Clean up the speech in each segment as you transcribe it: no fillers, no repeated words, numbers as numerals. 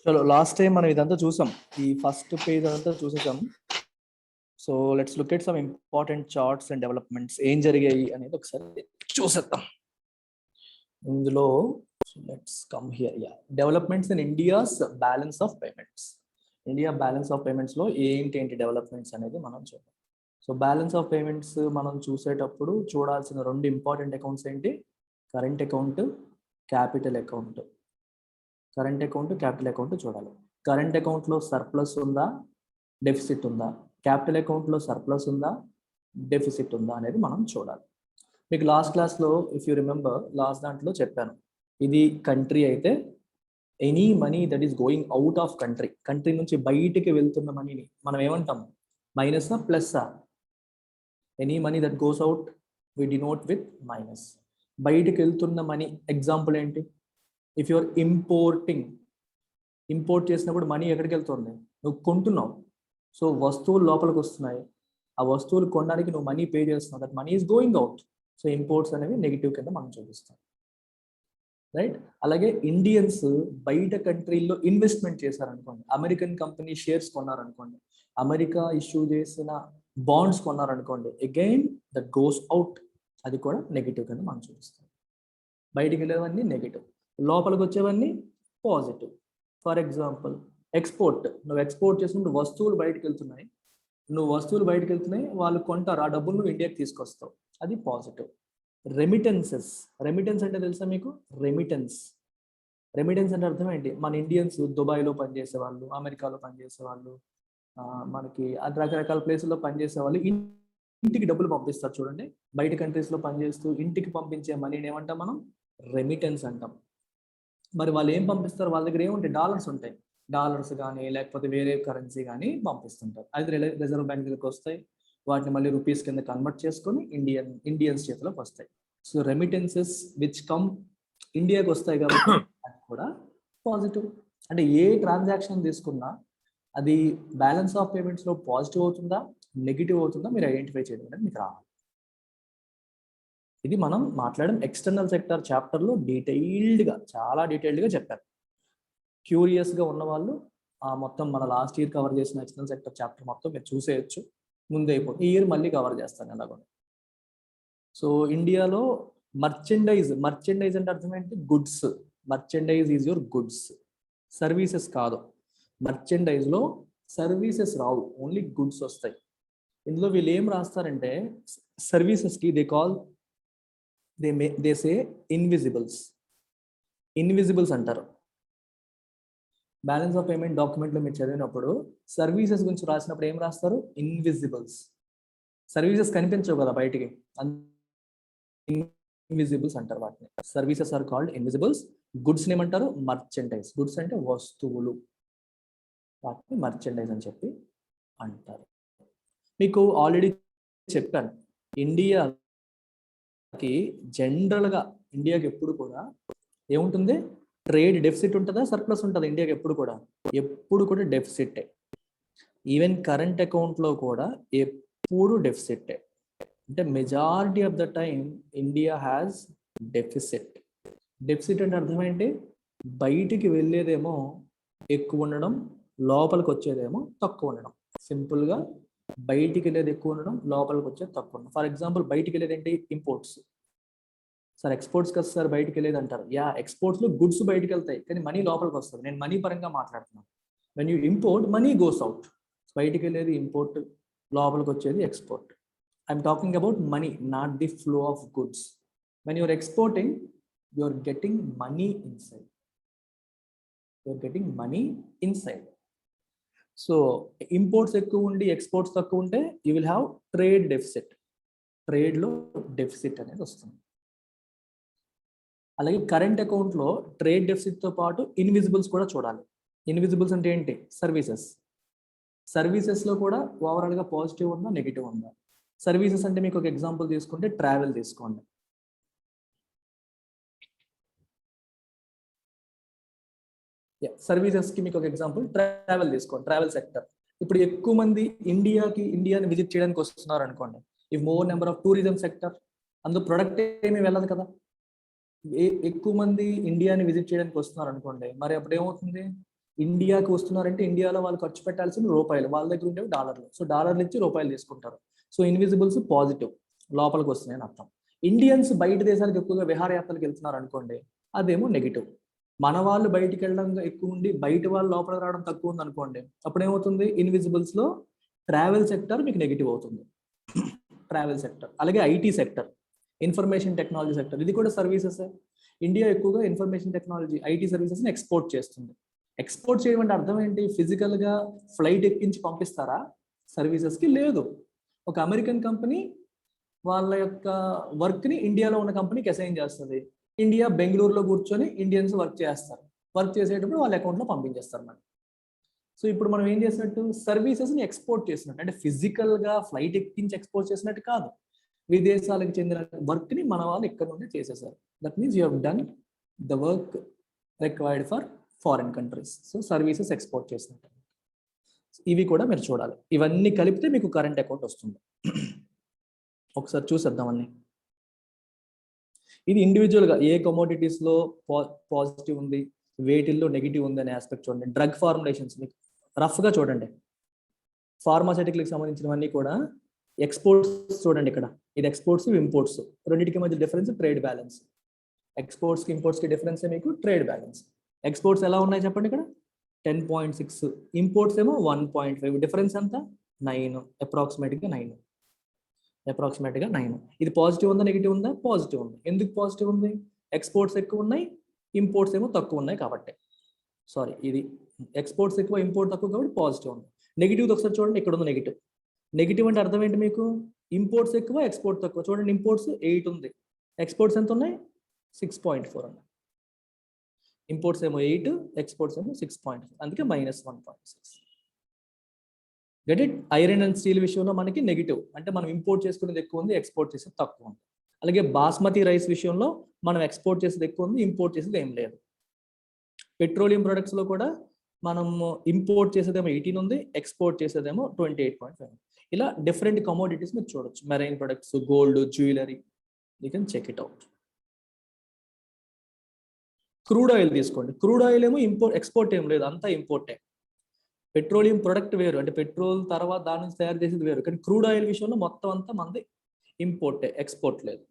చలో last time మనం ఇదంతా చూసాం. ఈ ఫస్ట్ పేజ్ అంతా చూసేసాం. So let's look at some important charts and developments ఏం జరిగాయి అనేది ఒకసారి చూసేద్దాం. ఇందులో let's come here. Developments in India's balance of payments. India balance of payments లో ఏంటి డెవలప్మెంట్స్ అనేది మనం చూద్దాం. సో బ్యాలెన్స్ ఆఫ్ పేమెంట్స్ మనం చూసేటప్పుడు చూడాల్సిన రెండు ఇంపార్టెంట్ అకౌంట్స్ ఏంటి? Current account, capital account. Current account, capital account చూడాలి. కరెంట్ అకౌంట్లో సర్ప్లస్ ఉందా, డెఫిసిట్ ఉందా? క్యాపిటల్ అకౌంట్లో సర్ప్లస్ ఉందా, డెఫిసిట్ ఉందా అనేది మనం చూడాలి. మీకు లాస్ట్ క్లాస్లో ఇఫ్ యూ రిమెంబర్, లాస్ట్ దాంట్లో చెప్పాను, ఇది కంట్రీ అయితే any money that is going out of country, country నుంచి బయటికి వెళ్తున్న మనీని మనం ఏమంటాం? మైనసా ప్లస్సా? Any money that goes out we denote with minus. బయటికి వెళ్తున్న మనీ ఎగ్జాంపుల్ ఏంటి? ఇఫ్ యూఆర్ ఇంపోర్ట్ చేసినప్పుడు మనీ ఎక్కడికి వెళ్తుంది? నువ్వు కొంటున్నావు, సో వస్తువులు లోపలికి వస్తున్నాయి, ఆ వస్తువులు కొనడానికి నువ్వు మనీ పే చేస్తున్నావు, that money is going out. So imports అనేవి నెగిటివ్ కింద మనం చూపిస్తాం, రైట్? అలాగే ఇండియన్స్ బయట కంట్రీల్లో ఇన్వెస్ట్మెంట్ చేశారనుకోండి, అమెరికన్ కంపెనీ షేర్స్ కొన్నారనుకోండి, అమెరికా ఇష్యూ చేసిన బాండ్స్ కొన్నారనుకోండి, అగైన్ దట్ గోస్ అవుట్, అది కూడా నెగిటివ్ కింద మనం చూపిస్తాం. బయటికి వెళ్ళేవన్నీ నెగిటివ్, లోపలికి వచ్చేవన్నీ పాజిటివ్. ఫర్ ఎగ్జాంపుల్ ఎక్స్పోర్ట్, నువ్వు ఎక్స్పోర్ట్ చేసినప్పుడు వస్తువులు బయటకు వెళ్తున్నాయి, వాళ్ళు కొంటారు, ఆ డబ్బులు నువ్వు ఇండియాకి తీసుకొస్తావు, అది పాజిటివ్. రెమిటెన్సెస్ అంటే తెలుసా మీకు? రెమిటెన్స్ అంటే అర్థం ఏంటి? మన ఇండియన్స్ దుబాయ్లో పనిచేసే వాళ్ళు, అమెరికాలో పనిచేసే వాళ్ళు, మనకి రకరకాల ప్లేసుల్లో పనిచేసే వాళ్ళు ఇంటికి డబ్బులు పంపిస్తారు చూడండి. బయట కంట్రీస్లో పనిచేస్తూ ఇంటికి పంపించే మనీని ఏమంటాం మనం? రెమిటెన్స్ అంటాం. మరి వాళ్ళు ఏం పంపిస్తారు? వాళ్ళ దగ్గర ఏముంటాయి? డాలర్స్ ఉంటాయి. డాలర్స్ కానీ లేకపోతే వేరే కరెన్సీ కానీ పంపిస్తుంటారు. అది రిజర్వ్ బ్యాంక్ దగ్గరికి వస్తాయి, వాటిని మళ్ళీ రూపీస్ కింద కన్వర్ట్ చేసుకొని ఇండియన్స్ చేతిలోకి వస్తాయి. సో రెమిటెన్సెస్ విచ్ కమ్ ఇండియాకి వస్తాయి కాబట్టి అది కూడా పాజిటివ్. అంటే ఏ ట్రాన్సాక్షన్ తీసుకున్నా అది బ్యాలెన్స్ ఆఫ్ పేమెంట్స్లో పాజిటివ్ అవుతుందా, నెగిటివ్ అవుతుందా, మీరు ఐడెంటిఫై చేయడం అనేది మీకు రావాలి. ఇది మనం మాట్లాడడం ఎక్స్టర్నల్ సెక్టర్ చాప్టర్లో డీటెయిల్డ్గా, చాలా డీటెయిల్డ్గా చెప్పారు. క్యూరియస్గా ఉన్న వాళ్ళు మొత్తం మన లాస్ట్ ఇయర్ కవర్ చేసిన ఎక్స్టర్నల్ సెక్టర్ చాప్టర్ మొత్తం మీరు చూసేయచ్చు, ముందే అయిపోతుంది. ఈ ఇయర్ మళ్ళీ కవర్ చేస్తాను ఎలాగో. సో ఇండియాలో మర్చెండైజ్ అంటే అర్థం ఏంటి? Goods. Merchandise is your goods, services కాదు. మర్చెండైజ్లో సర్వీసెస్ రావు, ఓన్లీ గుడ్స్ వస్తాయి. ఇందులో వీళ్ళు ఏం రాస్తారంటే సర్వీసెస్కి దే సే ఇన్విజిబుల్స్ అంటారు. బ్యాలెన్స్ ఆఫ్ పేమెంట్ డాక్యుమెంట్లో మీరు చదివినప్పుడు సర్వీసెస్ గురించి రాసినప్పుడు ఏం రాస్తారు? ఇన్విజిబుల్స్. సర్వీసెస్ కనిపించవు కదా బయటికి, ఇన్విజిబుల్స్ అంటారు వాటిని. Services are called invisibles. Goods ఏమంటారు? మర్చెండైజ్. గుడ్స్ అంటే వస్తువులు, వాటిని మర్చెండైజ్ అని చెప్పి అంటారు. మీకు ఆల్రెడీ చెప్పాను, ఇండియాకి ఎప్పుడు కూడా ఏముంటుంది? ట్రేడ్ డెఫిసిట్ ఉంటుందా, సర్ప్లస్ ఉంటుందా? ఇండియాకి ఎప్పుడు కూడా డెఫిసిటే. ఈవెన్ కరెంట్ అకౌంట్లో కూడా ఎప్పుడు డెఫిసిటే. అంటే majority of the time India has deficit. అంటే అర్థం ఏంటి? బయటికి వెళ్ళేదేమో ఎక్కువ ఉండడం, లోపలికి వచ్చేదేమో తక్కువ ఉండడం. సింపుల్గా బయటికి వెళ్ళేది ఎక్కువ ఉండడం, లోపలికి వచ్చేది తక్కువ ఉండడం. ఫర్ ఎగ్జాంపుల్ బయటికి వెళ్ళేది ఏంటి? ఇంపోర్ట్స్. సార్ ఎక్స్పోర్ట్స్ కదా సార్ బయటికి వెళ్ళేది అంటారు. ఎక్స్పోర్ట్స్లో గుడ్స్ బయటికి వెళ్తాయి, కానీ మనీ లోపలికి వస్తుంది. నేను మనీ పరంగా మాట్లాడుతున్నాను. When you import, money goes out. బయటికి వెళ్ళేది ఇంపోర్ట్, లోపలికి వచ్చేది export. I'm talking about money, not the flow of goods. When you're exporting, you're getting money inside. So imports ఎక్కువ ఉండి ఎక్స్పోర్ట్స్ తక్కువ ఉంటే you will have trade deficit. ట్రేడ్లో deficit అనేది వస్తుంది. అలాగే కరెంట్ అకౌంట్లో ట్రేడ్ డెఫిసిట్తో పాటు ఇన్విజిబుల్స్ కూడా చూడాలి. ఇన్విజిబుల్స్ అంటే ఏంటి? సర్వీసెస్లో కూడా ఓవరాల్గా పాజిటివ్ ఉందా, నెగిటివ్ ఉందా? సర్వీసెస్ అంటే మీకు ఒక ఎగ్జాంపుల్ తీసుకుంటే ట్రావెల్ తీసుకోండి. సర్వీసెస్కి మీకు ఒక ఎగ్జాంపుల్ ట్రావెల్ తీసుకోండి, ట్రావెల్ సెక్టర్. ఇప్పుడు ఎక్కువ మంది ఇండియాని విజిట్ చేయడానికి వస్తున్నారు అనుకోండి. ఈ more number of tourism sector, అందులో ప్రొడక్ట్ ఏమీ వెళ్ళదు కదా. ఎక్కువ మంది ఇండియాని విజిట్ చేయడానికి వస్తున్నారు అనుకోండి, మరి అప్పుడు ఏమవుతుంది? ఇండియాకి వస్తున్నారంటే ఇండియాలో వాళ్ళు ఖర్చు పెట్టాల్సిన రూపాయలు, వాళ్ళ దగ్గర ఉండేవి డాలర్లు. సో డాలర్లు ఇచ్చి రూపాయలు తీసుకుంటారు. సో ఇన్విజిబుల్స్ పాజిటివ్, లోపలికి వస్తున్నాయని అర్థం. ఇండియన్స్ బయట దేశాలకు ఎక్కువగా విహారయాత్రలకు వెళ్తున్నారు అనుకోండి, అదేమో నెగిటివ్. మన వాళ్ళు బయటికి వెళ్ళడం ఎక్కువ ఉండి బయట వాళ్ళు లోపలికి రావడం తక్కువ ఉంది అనుకోండి, అప్పుడు ఏమవుతుంది, ఇన్విజిబుల్స్ లో ట్రావెల్ సెక్టర్ మీకు నెగిటివ్ అవుతుంది. ట్రావెల్ సెక్టర్, అలాగే IT sector, information technology sector, ఇది కూడా సర్వీసెస్. ఇండియా ఎక్కువగా ఇన్ఫర్మేషన్ టెక్నాలజీ, ఐటీ సర్వీసెస్ ని ఎక్స్పోర్ట్ చేస్తుంది. ఎక్స్పోర్ట్ చేయడం అంటే అర్థం ఏంటి, ఫిజికల్ గా ఫ్లైట్ ఎక్కించి పంపిస్తారా సర్వీసెస్ కి? లేదు. ఒక అమెరికన్ కంపెనీ వాళ్ళ యొక్క వర్క్ ని ఇండియాలో ఉన్న కంపెనీకి అసైన్ చేస్తుంది. ఇండియా బెంగళూరులో కూర్చొని ఇండియన్స్ వర్క్ చేస్తారు. వర్క్ చేసేటప్పుడు వాళ్ళ అకౌంట్ లో పంపించేస్తారు మనకి. సో ఇప్పుడు మనం ఏం చేసినట్టు, సర్వీసెస్ ని ఎక్స్పోర్ట్ చేసినట్టు, అంటే ఫిజికల్ గా ఫ్లైట్ ఎక్కించి ఎక్స్పోర్ట్ చేసినట్టు కాదు, విదేశాలకు చెందిన వర్క్ ని మన వాళ్ళు ఇక్కడ నుండి చేసేసారు. That means you have done the work required for foreign countries. So services export చేసినట్టు. ఇవి కూడా మీరు చూడాలి. ఇవన్నీ కలిపితే మీకు కరెంట్ అకౌంట్ వస్తుంది. ఒకసారి చూసేద్దాం అన్ని. ఇది ఇండివిజువల్ గా ఏ కమోడిటీస్ లో పాజిటివ్ ఉంది, వేటిల్లో నెగిటివ్ ఉంది అనే ఆస్పెక్ట్ చూడండి. డ్రగ్ ఫార్ములేషన్స్ మీకు రఫ్ గా చూడండి. ఫార్మాసిటికల్కి సంబంధించినవన్నీ కూడా ఎక్స్పోర్ట్స్ చూడండి. ఇక్కడ ఇది ఎక్స్పోర్ట్స్, ఇంపోర్ట్స్, రెండింటికి మధ్య డిఫరెన్స్ ట్రేడ్ బ్యాలెన్స్. ఎక్స్పోర్ట్స్ కి ఇంపోర్ట్స్ కి డిఫరెన్స్ మీకు ట్రేడ్ బ్యాలెన్స్. ఎక్స్పోర్ట్స్ ఎలా ఉన్నాయి చెప్పండి, ఇక్కడ 10.6, ఇంపోర్ట్స్ ఏమో 1.5, డిఫరెన్స్ ఎంత 9, అప్రాక్సిమేట్గా 9. ఇది పాజిటివ్ ఉందా నెగిటివ్ ఉందా? పాజిటివ్ ఉంది. ఎందుకు పాజిటివ్ ఉంది? ఎక్స్పోర్ట్స్ ఎక్కువ ఉన్నాయి, ఇంపోర్ట్స్ ఏమో తక్కువ ఉన్నాయి కాబట్టి. సారీ, ఇది ఎక్స్పోర్ట్స్ ఎక్కువ, ఇంపోర్ట్ తక్కువ కాబట్టి పాజిటివ్ ఉంది. నెగిటివ్ ఒకసారి చూడండి, ఇక్కడ ఉంది నెగిటివ్. నెగిటివ్ అంటే అర్థం ఏంటి మీకు, ఇంపోర్ట్స్ ఎక్కువ, ఎక్స్పోర్ట్ తక్కువ. చూడండి, ఇంపోర్ట్స్ 8 ఉంది, ఎక్స్పోర్ట్స్ ఎంత ఉన్నాయి 6.4 ఉన్నాయి. ఇంపోర్ట్స్ ఏమో 8, ఎక్స్పోర్ట్స్ ఏమో 6.4, అందుకే -1.6. Get it? Iron and steel విషయంలో మనకి నెగిటివ్, అంటే మనం ఇంపోర్ట్ చేసుకునేది ఎక్కువ ఉంది, ఎక్స్పోర్ట్ చేసేది తక్కువ ఉంది. అలాగే బాస్మతి రైస్ విషయంలో మనం ఎక్స్పోర్ట్ చేసేది ఎక్కువ ఉంది, ఇంపోర్ట్ చేసేది ఏం లేదు. పెట్రోలియం ప్రొడక్ట్స్ లో కూడా మనం ఇంపోర్ట్ చేసేదేమో 18 ఉంది, ఎక్స్పోర్ట్ చేసేదేమో 28.5. ఇలా డిఫరెంట్ కమోడిటీస్ మీరు చూడొచ్చు. Marine products, gold, jewellery, you can check it out. Crude oil తీసుకోండి. క్రూడ్ ఆయిల్ ఏమో ఇంపోర్ట్, ఎక్స్పోర్ట్ ఏం లేదు, అంతా ఇంపోర్టే. పెట్రోలియం ప్రొడక్ట్ వేరు, అంటే పెట్రోల్ తర్వాత దాని నుంచి తయారు చేసేది వేరు. కానీ క్రూడ్ ఆయిల్ విషయంలో మొత్తం అంతా మనది ఇంపోర్టే, ఎక్స్పోర్ట్ లేదు.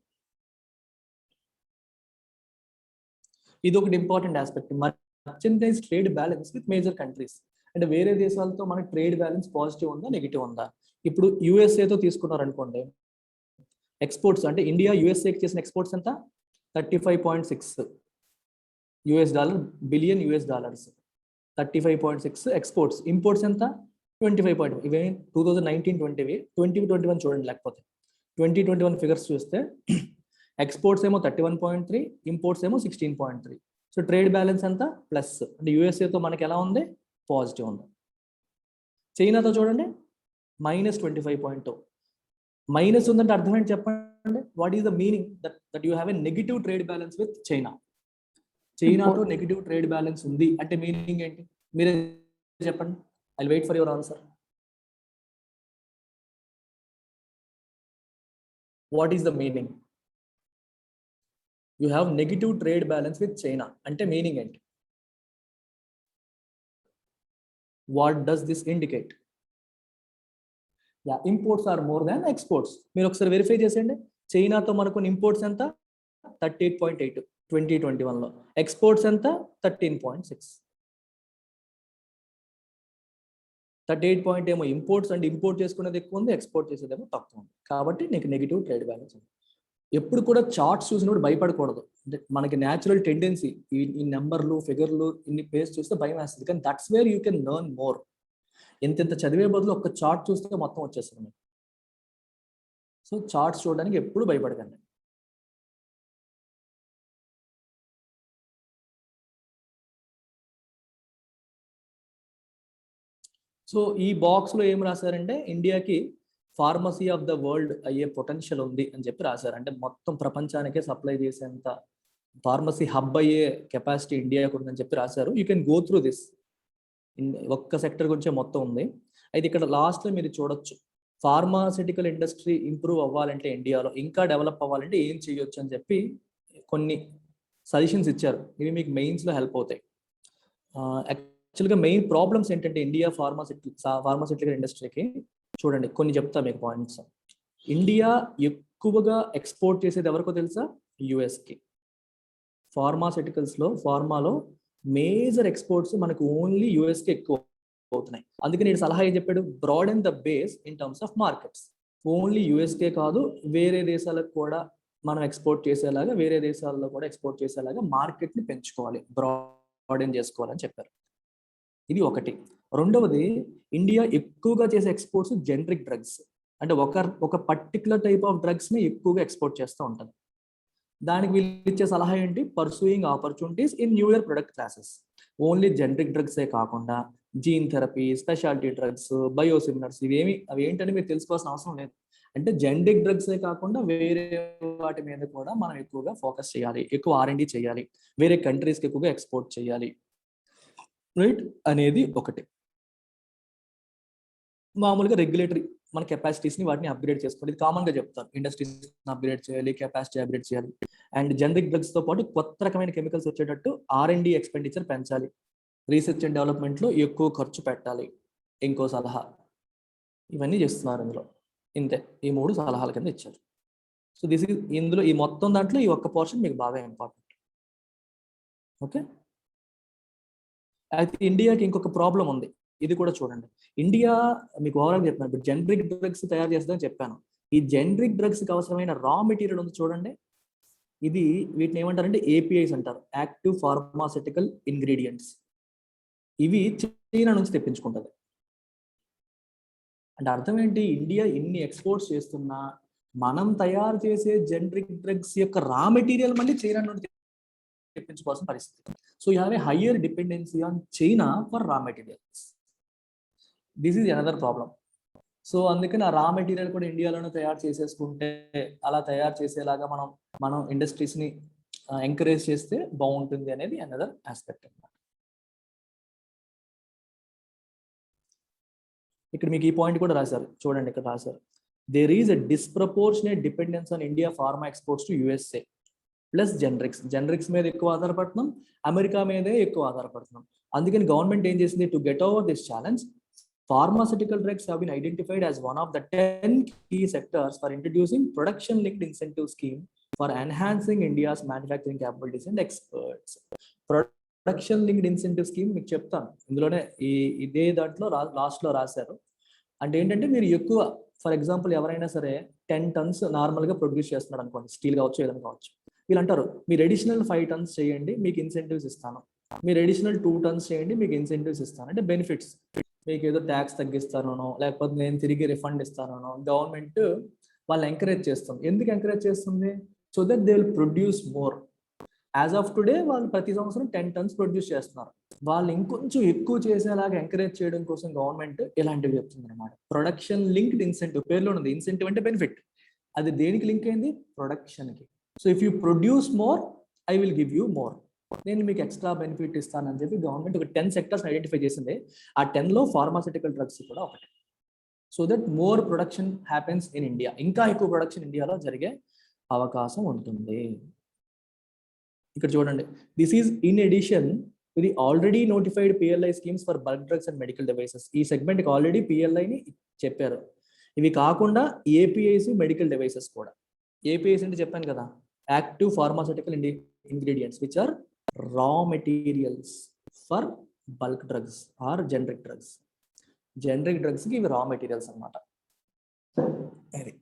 ఇది ఒకటి important aspect. Merchandise trade balance with major countries, అంటే వేరే దేశాలతో మన ట్రేడ్ బ్యాలెన్స్ పాజిటివ్ ఉందా నెగిటివ్ ఉందా? ఇప్పుడు యుఎస్ఏతో తీసుకున్నారనుకోండి, ఎక్స్పోర్ట్స్ అంటే ఇండియా యుఎస్ఏకి చేసిన ఎక్స్పోర్ట్స్ ఎంత, $35.6 బిలియన్ US$, 35.6 ఎక్స్పోర్ట్స్. ఇంపోర్ట్స్ ఎంత, 25. ఇవే 2019-20, 2021 చూడండి, లేకపోతే 2021 ఫిగర్స్ చూస్తే ఎక్స్పోర్ట్స్ ఏమో 31.3, ఇంపోర్ట్స్ ఏమో 16.3. సో ట్రేడ్ బ్యాలెన్స్ ఎంత, ప్లస్. అంటే యుఎస్ఏతో మనకి ఎలా ఉంది, పాజిటివ్ ఉంది. చైనాతో చూడండి -25.2. మైనస్ ఉందంటే అర్థం ఏంటి చెప్పండి? What is the meaning that you have a negative trade balance with China? చైనాతో నెగిటివ్ ట్రేడ్ బ్యాలెన్స్ ఉంది అంటే మీనింగ్ ఏంటి మీరే చెప్పండి. I will wait for your answer. What is the meaning? You have negative trade balance with China అంటే meaning ఏంటి? What does this indicate? Imports are more than exports. మీరు ఒకసారి verify చేసేయండి. చైనాతో మనకు ఇంపోర్ట్స్ ఎంత, 38.8 2021లో. ఎక్స్పోర్ట్స్ ఎంత, 13.6. 38 ఏమో ఇంపోర్ట్స్, అంటే ఇంపోర్ట్ చేసుకునేది ఎక్కువ ఉంది, ఎక్స్పోర్ట్ చేసేదేమో తక్కువ ఉంది. కాబట్టి నీకు నెగిటివ్ ట్రేడ్ బ్యాలెన్స్ ఉంది. ఎప్పుడు కూడా చార్ట్స్ చూసినప్పుడు భయపడకూడదు. అంటే మనకి న్యాచురల్ టెండెన్సీ ఈ నెంబర్లు, ఫిగర్లు, ఇన్ని పేజ్ చూస్తే భయం వేస్తుంది. కానీ that's where you can learn more. ఎంత చదివే బదులు ఒక్క చార్ట్ చూస్తే మొత్తం వచ్చేస్తుంది. సో చార్ట్స్ చూడడానికి ఎప్పుడు భయపడకండి. సో ఈ బాక్స్ లో ఏం రాశారంటే, ఇండియాకి ఫార్మసీ ఆఫ్ ద వరల్డ్ అయ్యే పొటెన్షియల్ ఉంది అని చెప్పి రాశారు. అంటే మొత్తం ప్రపంచానికే సప్లై చేసేంత ఫార్మసీ హబ్ అయ్యే కెపాసిటీ ఇండియాకు ఉందని చెప్పి రాశారు. You can go through this. ఒక్క సెక్టర్ గురించే మొత్తం ఉంది. అయితే ఇక్కడ లాస్ట్ లో మీరు చూడొచ్చు, ఫార్మాసిటికల్ ఇండస్ట్రీ ఇంప్రూవ్ అవ్వాలంటే, ఇండియాలో ఇంకా డెవలప్ అవ్వాలంటే ఏం చేయొచ్చు అని చెప్పి కొన్ని సజెషన్స్ ఇచ్చారు. ఇవి మీకు మెయిన్స్ లో హెల్ప్ అవుతాయి. యాక్చువల్గా మెయిన్ ప్రాబ్లమ్స్ ఏంటంటే ఇండియా ఫార్మాసిటికల్ ఇండస్ట్రీకి చూడండి, కొన్ని చెప్తా మీకు పాయింట్స్. ఇండియా ఎక్కువగా ఎక్స్పోర్ట్ చేసేది ఎవరికో తెలుసా? యుఎస్కి. ఫార్మాలో మేజర్ ఎక్స్పోర్ట్స్ మనకు ఓన్లీ యుఎస్కి ఎక్కువ అవుతున్నాయి. అందుకే నేను సలహా ఏం చెప్పాడు? Broaden the base in terms of markets. Only యుఎస్కే కాదు, వేరే దేశాలకు కూడా మనం ఎక్స్పోర్ట్ చేసేలాగా, వేరే దేశాల్లో కూడా ఎక్స్పోర్ట్ చేసేలాగా మార్కెట్ని పెంచుకోవాలి, బ్రాడెన్ చేసుకోవాలని చెప్పారు. ఇది ఒకటి. రెండవది, ఇండియా ఎక్కువగా చేసే ఎక్స్పోర్ట్స్ జెనరిక్ డ్రగ్స్. అంటే ఒక పర్టికులర్ టైప్ ఆఫ్ డ్రగ్స్ని ఎక్కువగా ఎక్స్పోర్ట్ చేస్తూ ఉంటుంది. దానికి వీళ్ళు ఇచ్చే సలహా ఏంటి? Pursuing opportunities in newer product classes. Only generic డ్రగ్సే కాకుండా gene therapy, speciality drugs, biosimilars, అవి ఏంటని మీరు తెలుసుకోవాల్సిన అవసరం లేదు. అంటే జెనరిక్ డ్రగ్సే కాకుండా వేరే వాటి మీద కూడా మనం ఎక్కువగా ఫోకస్ చేయాలి, ఎక్కువ R&D చేయాలి, వేరే కంట్రీస్కి ఎక్కువగా ఎక్స్పోర్ట్ చేయాలి, రైట్ అనేది ఒకటి. మామూలుగా రెగ్యులేటరీ మన కెపాసిటీస్ని వాటిని అప్గ్రేడ్ చేసుకోండి. ఇది కామన్గా చెప్తారు. ఇండస్ట్రీస్ అప్గ్రేడ్ చేయాలి, కెపాసిటీ అప్గ్రేడ్ చేయాలి. అండ్ జనరిక్ డ్రగ్స్తో పాటు కొత్త రకమైన కెమికల్స్ వచ్చేటట్టు R&D ఎక్స్పెండిచర్ పెంచాలి, రీసెర్చ్ అండ్ డెవలప్మెంట్లో ఎక్కువ ఖర్చు పెట్టాలి. ఇంకో సలహా. ఇవన్నీ చేస్తున్నారు ఇందులో. ఇంతే, ఈ 3 సలహాల కింద ఇచ్చారు. సో ఇందులో ఈ మొత్తం దాంట్లో ఈ ఒక్క పోర్షన్ మీకు బాగా ఇంపార్టెంట్. ఓకే. అయితే ఇండియాకి ఇంకొక ప్రాబ్లం ఉంది, ఇది కూడా చూడండి. ఇండియా మీకు ఓవరాల్ చెప్పాను, ఇప్పుడు జెనరిక్ డ్రగ్స్ తయారు చేస్తుందని చెప్పాను. ఈ జెనరిక్ డ్రగ్స్కి అవసరమైన రా మెటీరియల్ ఉంది చూడండి. వీటిని ఏమంటారంటే APIs అంటారు, యాక్టివ్ ఫార్మాసిటికల్ ఇంగ్రీడియంట్స్. ఇవి చైనా నుంచి తెప్పించుకుంటుంది. అంటే అర్థం ఏంటి? ఇండియా ఇన్ని ఎక్స్పోర్ట్స్ చేస్తున్నా మనం తయారు చేసే జెనరిక్ డ్రగ్స్ యొక్క రా మెటీరియల్ మళ్ళీ చైనా నుండి తెప్పించుకోవాల్సిన పరిస్థితి. So you have a higher dependency on China for రా materials. This is another problem. So అందుకని ఆ రా మెటీరియల్ కూడా ఇండియాలోనే తయారు చేసేసుకుంటే, అలా తయారు చేసేలాగా మనం ఇండస్ట్రీస్ని ఎంకరేజ్ చేస్తే బాగుంటుంది అనేది అనదర్ ఆస్పెక్ట్ అన్నమాట. ఇక్కడ మీకు ఈ పాయింట్ కూడా రాశారు చూడండి, ఇక్కడ రాశారు, there is a disproportionate dependence on India pharma exports to USA plus generics మీద ఎక్కువ ఆధారపడుతున్నాం, అమెరికా మీదే ఎక్కువ ఆధారపడుతున్నాం. అందుకని గవర్నమెంట్ ఏం చేసింది? To get over this challenge, pharmaceutical drugs have been identified as one of the 10 key sectors for introducing production-linked incentive scheme for enhancing India's manufacturing capabilities and experts. Production-linked incentive scheme మీకు చెప్తాను, ఇందులోనే ఇదే దాంట్లో లాస్ట్లో రాశారు. అంటే ఏంటంటే మీరు ఎక్కువ, ఫర్ ఎగ్జాంపుల్ ఎవరైనా సరే 10 tons నార్మల్గా ప్రొడ్యూస్ చేస్తున్నారు అనుకోండి, స్టీల్ కావచ్చు ఏదైనా కావచ్చు. వీళ్ళు అంటారు మీరు అడిషనల్ 5 tons చేయండి, మీకు ఇన్సెంటివ్స్ ఇస్తాను, మీరు అడిషనల్ 2 tons చేయండి, మీకు ఇన్సెంటివ్స్ ఇస్తాను. అంటే బెనిఫిట్స్, మీకు ఏదో ట్యాక్స్ తగ్గిస్తానో లేకపోతే నేను తిరిగి రిఫండ్ ఇస్తానో గవర్నమెంట్ వాళ్ళు ఎంకరేజ్ చేస్తుంది. ఎందుకు ఎంకరేజ్ చేస్తుంది? So that they will produce more. As of today వాళ్ళు ప్రతి సంవత్సరం 10 tons ప్రొడ్యూస్ చేస్తున్నారు. వాళ్ళు ఇంకొంచెం ఎక్కువ చేసేలాగా ఎంకరేజ్ చేయడం కోసం గవర్నమెంట్ ఇలాంటివి చెప్తుంది అనమాట. ప్రొడక్షన్ లింక్డ్ ఇన్సెంటివ్, పేరులో ఉంది. ఇన్సెంటివ్ అంటే బెనిఫిట్. అది దేనికి లింక్ అయింది? ప్రొడక్షన్కి. So if you produce more, I will give you more. నేను మీకు ఎక్స్ట్రా బెనిఫిట్ ఇస్తానని చెప్పి గవర్నమెంట్ ఒక 10 sectors ఐడెంటిఫై చేసింది. ఆ 10లో ఫార్మాసిటికల్ డ్రగ్స్ కూడా ఒకటి. So that more production happens in India. ఇంకా ఎక్కువ ప్రొడక్షన్ ఇండియాలో జరిగే అవకాశం ఉంటుంది. ఇక్కడ చూడండి, this is in addition to the already notified PLI schemes for bulk drugs and medical devices. ఈ సెగ్మెంట్కి ఆల్రెడీ PLIని చెప్పారు. ఇవి కాకుండా APIs, మెడికల్ డివైసెస్ కూడా. APIs అంటే చెప్పాను కదా, active pharmaceutical ingredients which are raw materials for bulk drugs or generic drugs. Generic డ్రగ్స్కి ఇవి రా మెటీరియల్స్ అన్నమాట. అది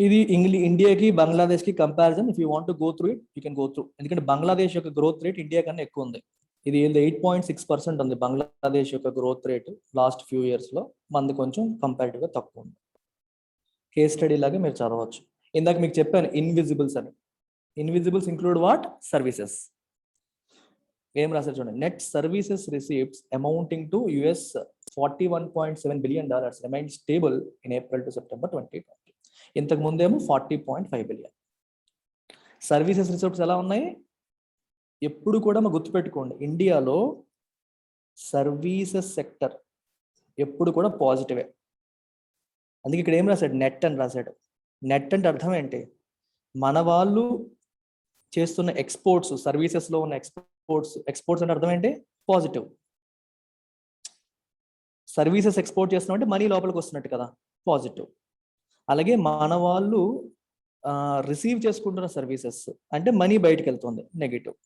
ఇది ఇండియాకి బంగ్లాదేశ్కి comparison. If you want to go through it, you can go through. ఎందుకంటే బంగ్లాదేశ్ యొక్క గ్రోత్ రేట్ ఇండియా కన్నా ఎక్కువ ఉంది. ఇది 8.6% ఉంది బంగ్లాదేశ్ యొక్క గ్రోత్ రేట్ లాస్ట్ ఫ్యూ ఇయర్స్లో. మనది కొంచెం కంపారిటివ్గా తక్కువ ఉంది. కేస్ స్టడీ లాగా మీరు చదవచ్చు. ఇందాక మీకు చెప్పాను ఇన్విజిబుల్స్ అని. Invisibles include what? సర్వీసెస్. ఏం రాశారు చూడండి, net services receipts amounting to $41.7 billion remain stable in April to September 2020. ఇంతకు ముందేమో 40.5 billion. సర్వీసెస్ రిసీవ్డ్స్ ఎలా ఉన్నాయి? ఎప్పుడు కూడా మనం గుర్తుపెట్టుకోండి, ఇండియాలో సర్వీసెస్ సెక్టర్ ఎప్పుడు కూడా పాజిటివే. అందుకే ఇక్కడ ఏం రాశాడు, నెట్ అని రాశాడు. నెట్ అంటే అర్థం ఏంటి, మన వాళ్ళు చేస్తున్న ఎక్స్పోర్ట్స్, సర్వీసెస్లో ఉన్న ఎక్స్పోర్ట్స్ అంటే అర్థం ఏంటి, పాజిటివ్. సర్వీసెస్ ఎక్స్పోర్ట్ చేస్తున్నాం అంటే మనీ లోపలికి వస్తున్నట్టు కదా, పాజిటివ్. అలాగే మన వాళ్ళు రిసీవ్ చేసుకుంటున్న సర్వీసెస్ అంటే మనీ బయటకు వెళ్తుంది, నెగిటివ్.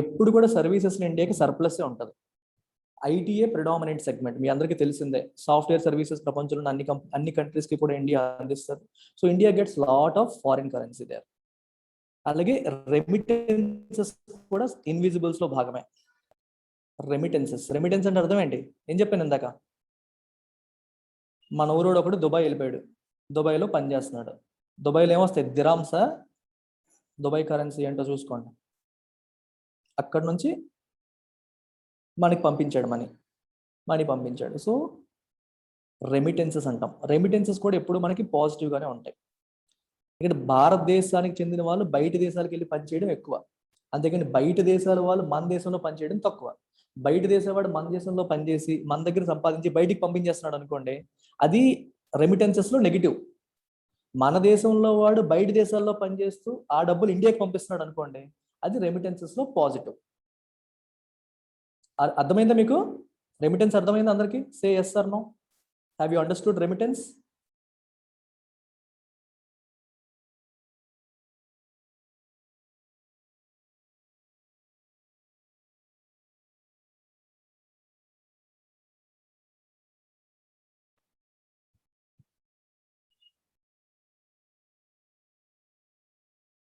ఎప్పుడు కూడా సర్వీసెస్ ఇండియాకి సర్ప్లస్ ఉంటుంది. ఐటీఏ ప్రిడామినెంట్ సెగ్మెంట్, మీ అందరికీ తెలిసిందే. సాఫ్ట్వేర్ సర్వీసెస్ ప్రపంచంలో అన్ని కంట్రీస్కి కూడా ఇండియా అందిస్తారు. So India gets lot of foreign currency there. అలాగే రెమిటెన్సెస్ కూడా ఇన్విజిబుల్స్ లో భాగమే. రెమిటెన్స్ అంటే అర్థం ఏంటి, ఏం చెప్పాను ఇందాక, మన ఊరోడు ఒకడు దుబాయ్ వెళ్ళిపోయాడు, దుబాయ్లో పని చేస్తున్నాడు. దుబాయ్లో ఏమొస్తాయి, దిరామ్సా, దుబాయ్ కరెన్సీ ఏంటో చూసుకోండి. అక్కడ నుంచి మనకి పంపించాడు, మనీ పంపించాడు. సో రెమిటెన్సెస్ అంటాం. రెమిటెన్సెస్ కూడా ఎప్పుడు మనకి పాజిటివ్గానే ఉంటాయి. ఇక్కడ భారతదేశానికి చెందిన వాళ్ళు బయట దేశాలకు వెళ్ళి పనిచేయడం ఎక్కువ, అంతేకాని బయట దేశాల వాళ్ళు మన దేశంలో పనిచేయడం తక్కువ. బయట దేశం వాడు మన దేశంలో పనిచేసి మన దగ్గర సంపాదించి బయటికి పంపించేస్తున్నాడు అనుకోండి, అది రెమిటెన్సెస్ లో నెగిటివ్. మన దేశంలో వాడు బయట దేశాల్లో పనిచేస్తూ ఆ డబ్బులు ఇండియాకి పంపిస్తున్నాడు అనుకోండి, అది రెమిటెన్సెస్ లో పాజిటివ్. అర్థమైందా మీకు? రెమిటెన్స్ అర్థమైందా అందరికి? Say yes or no. Have you understood remittance?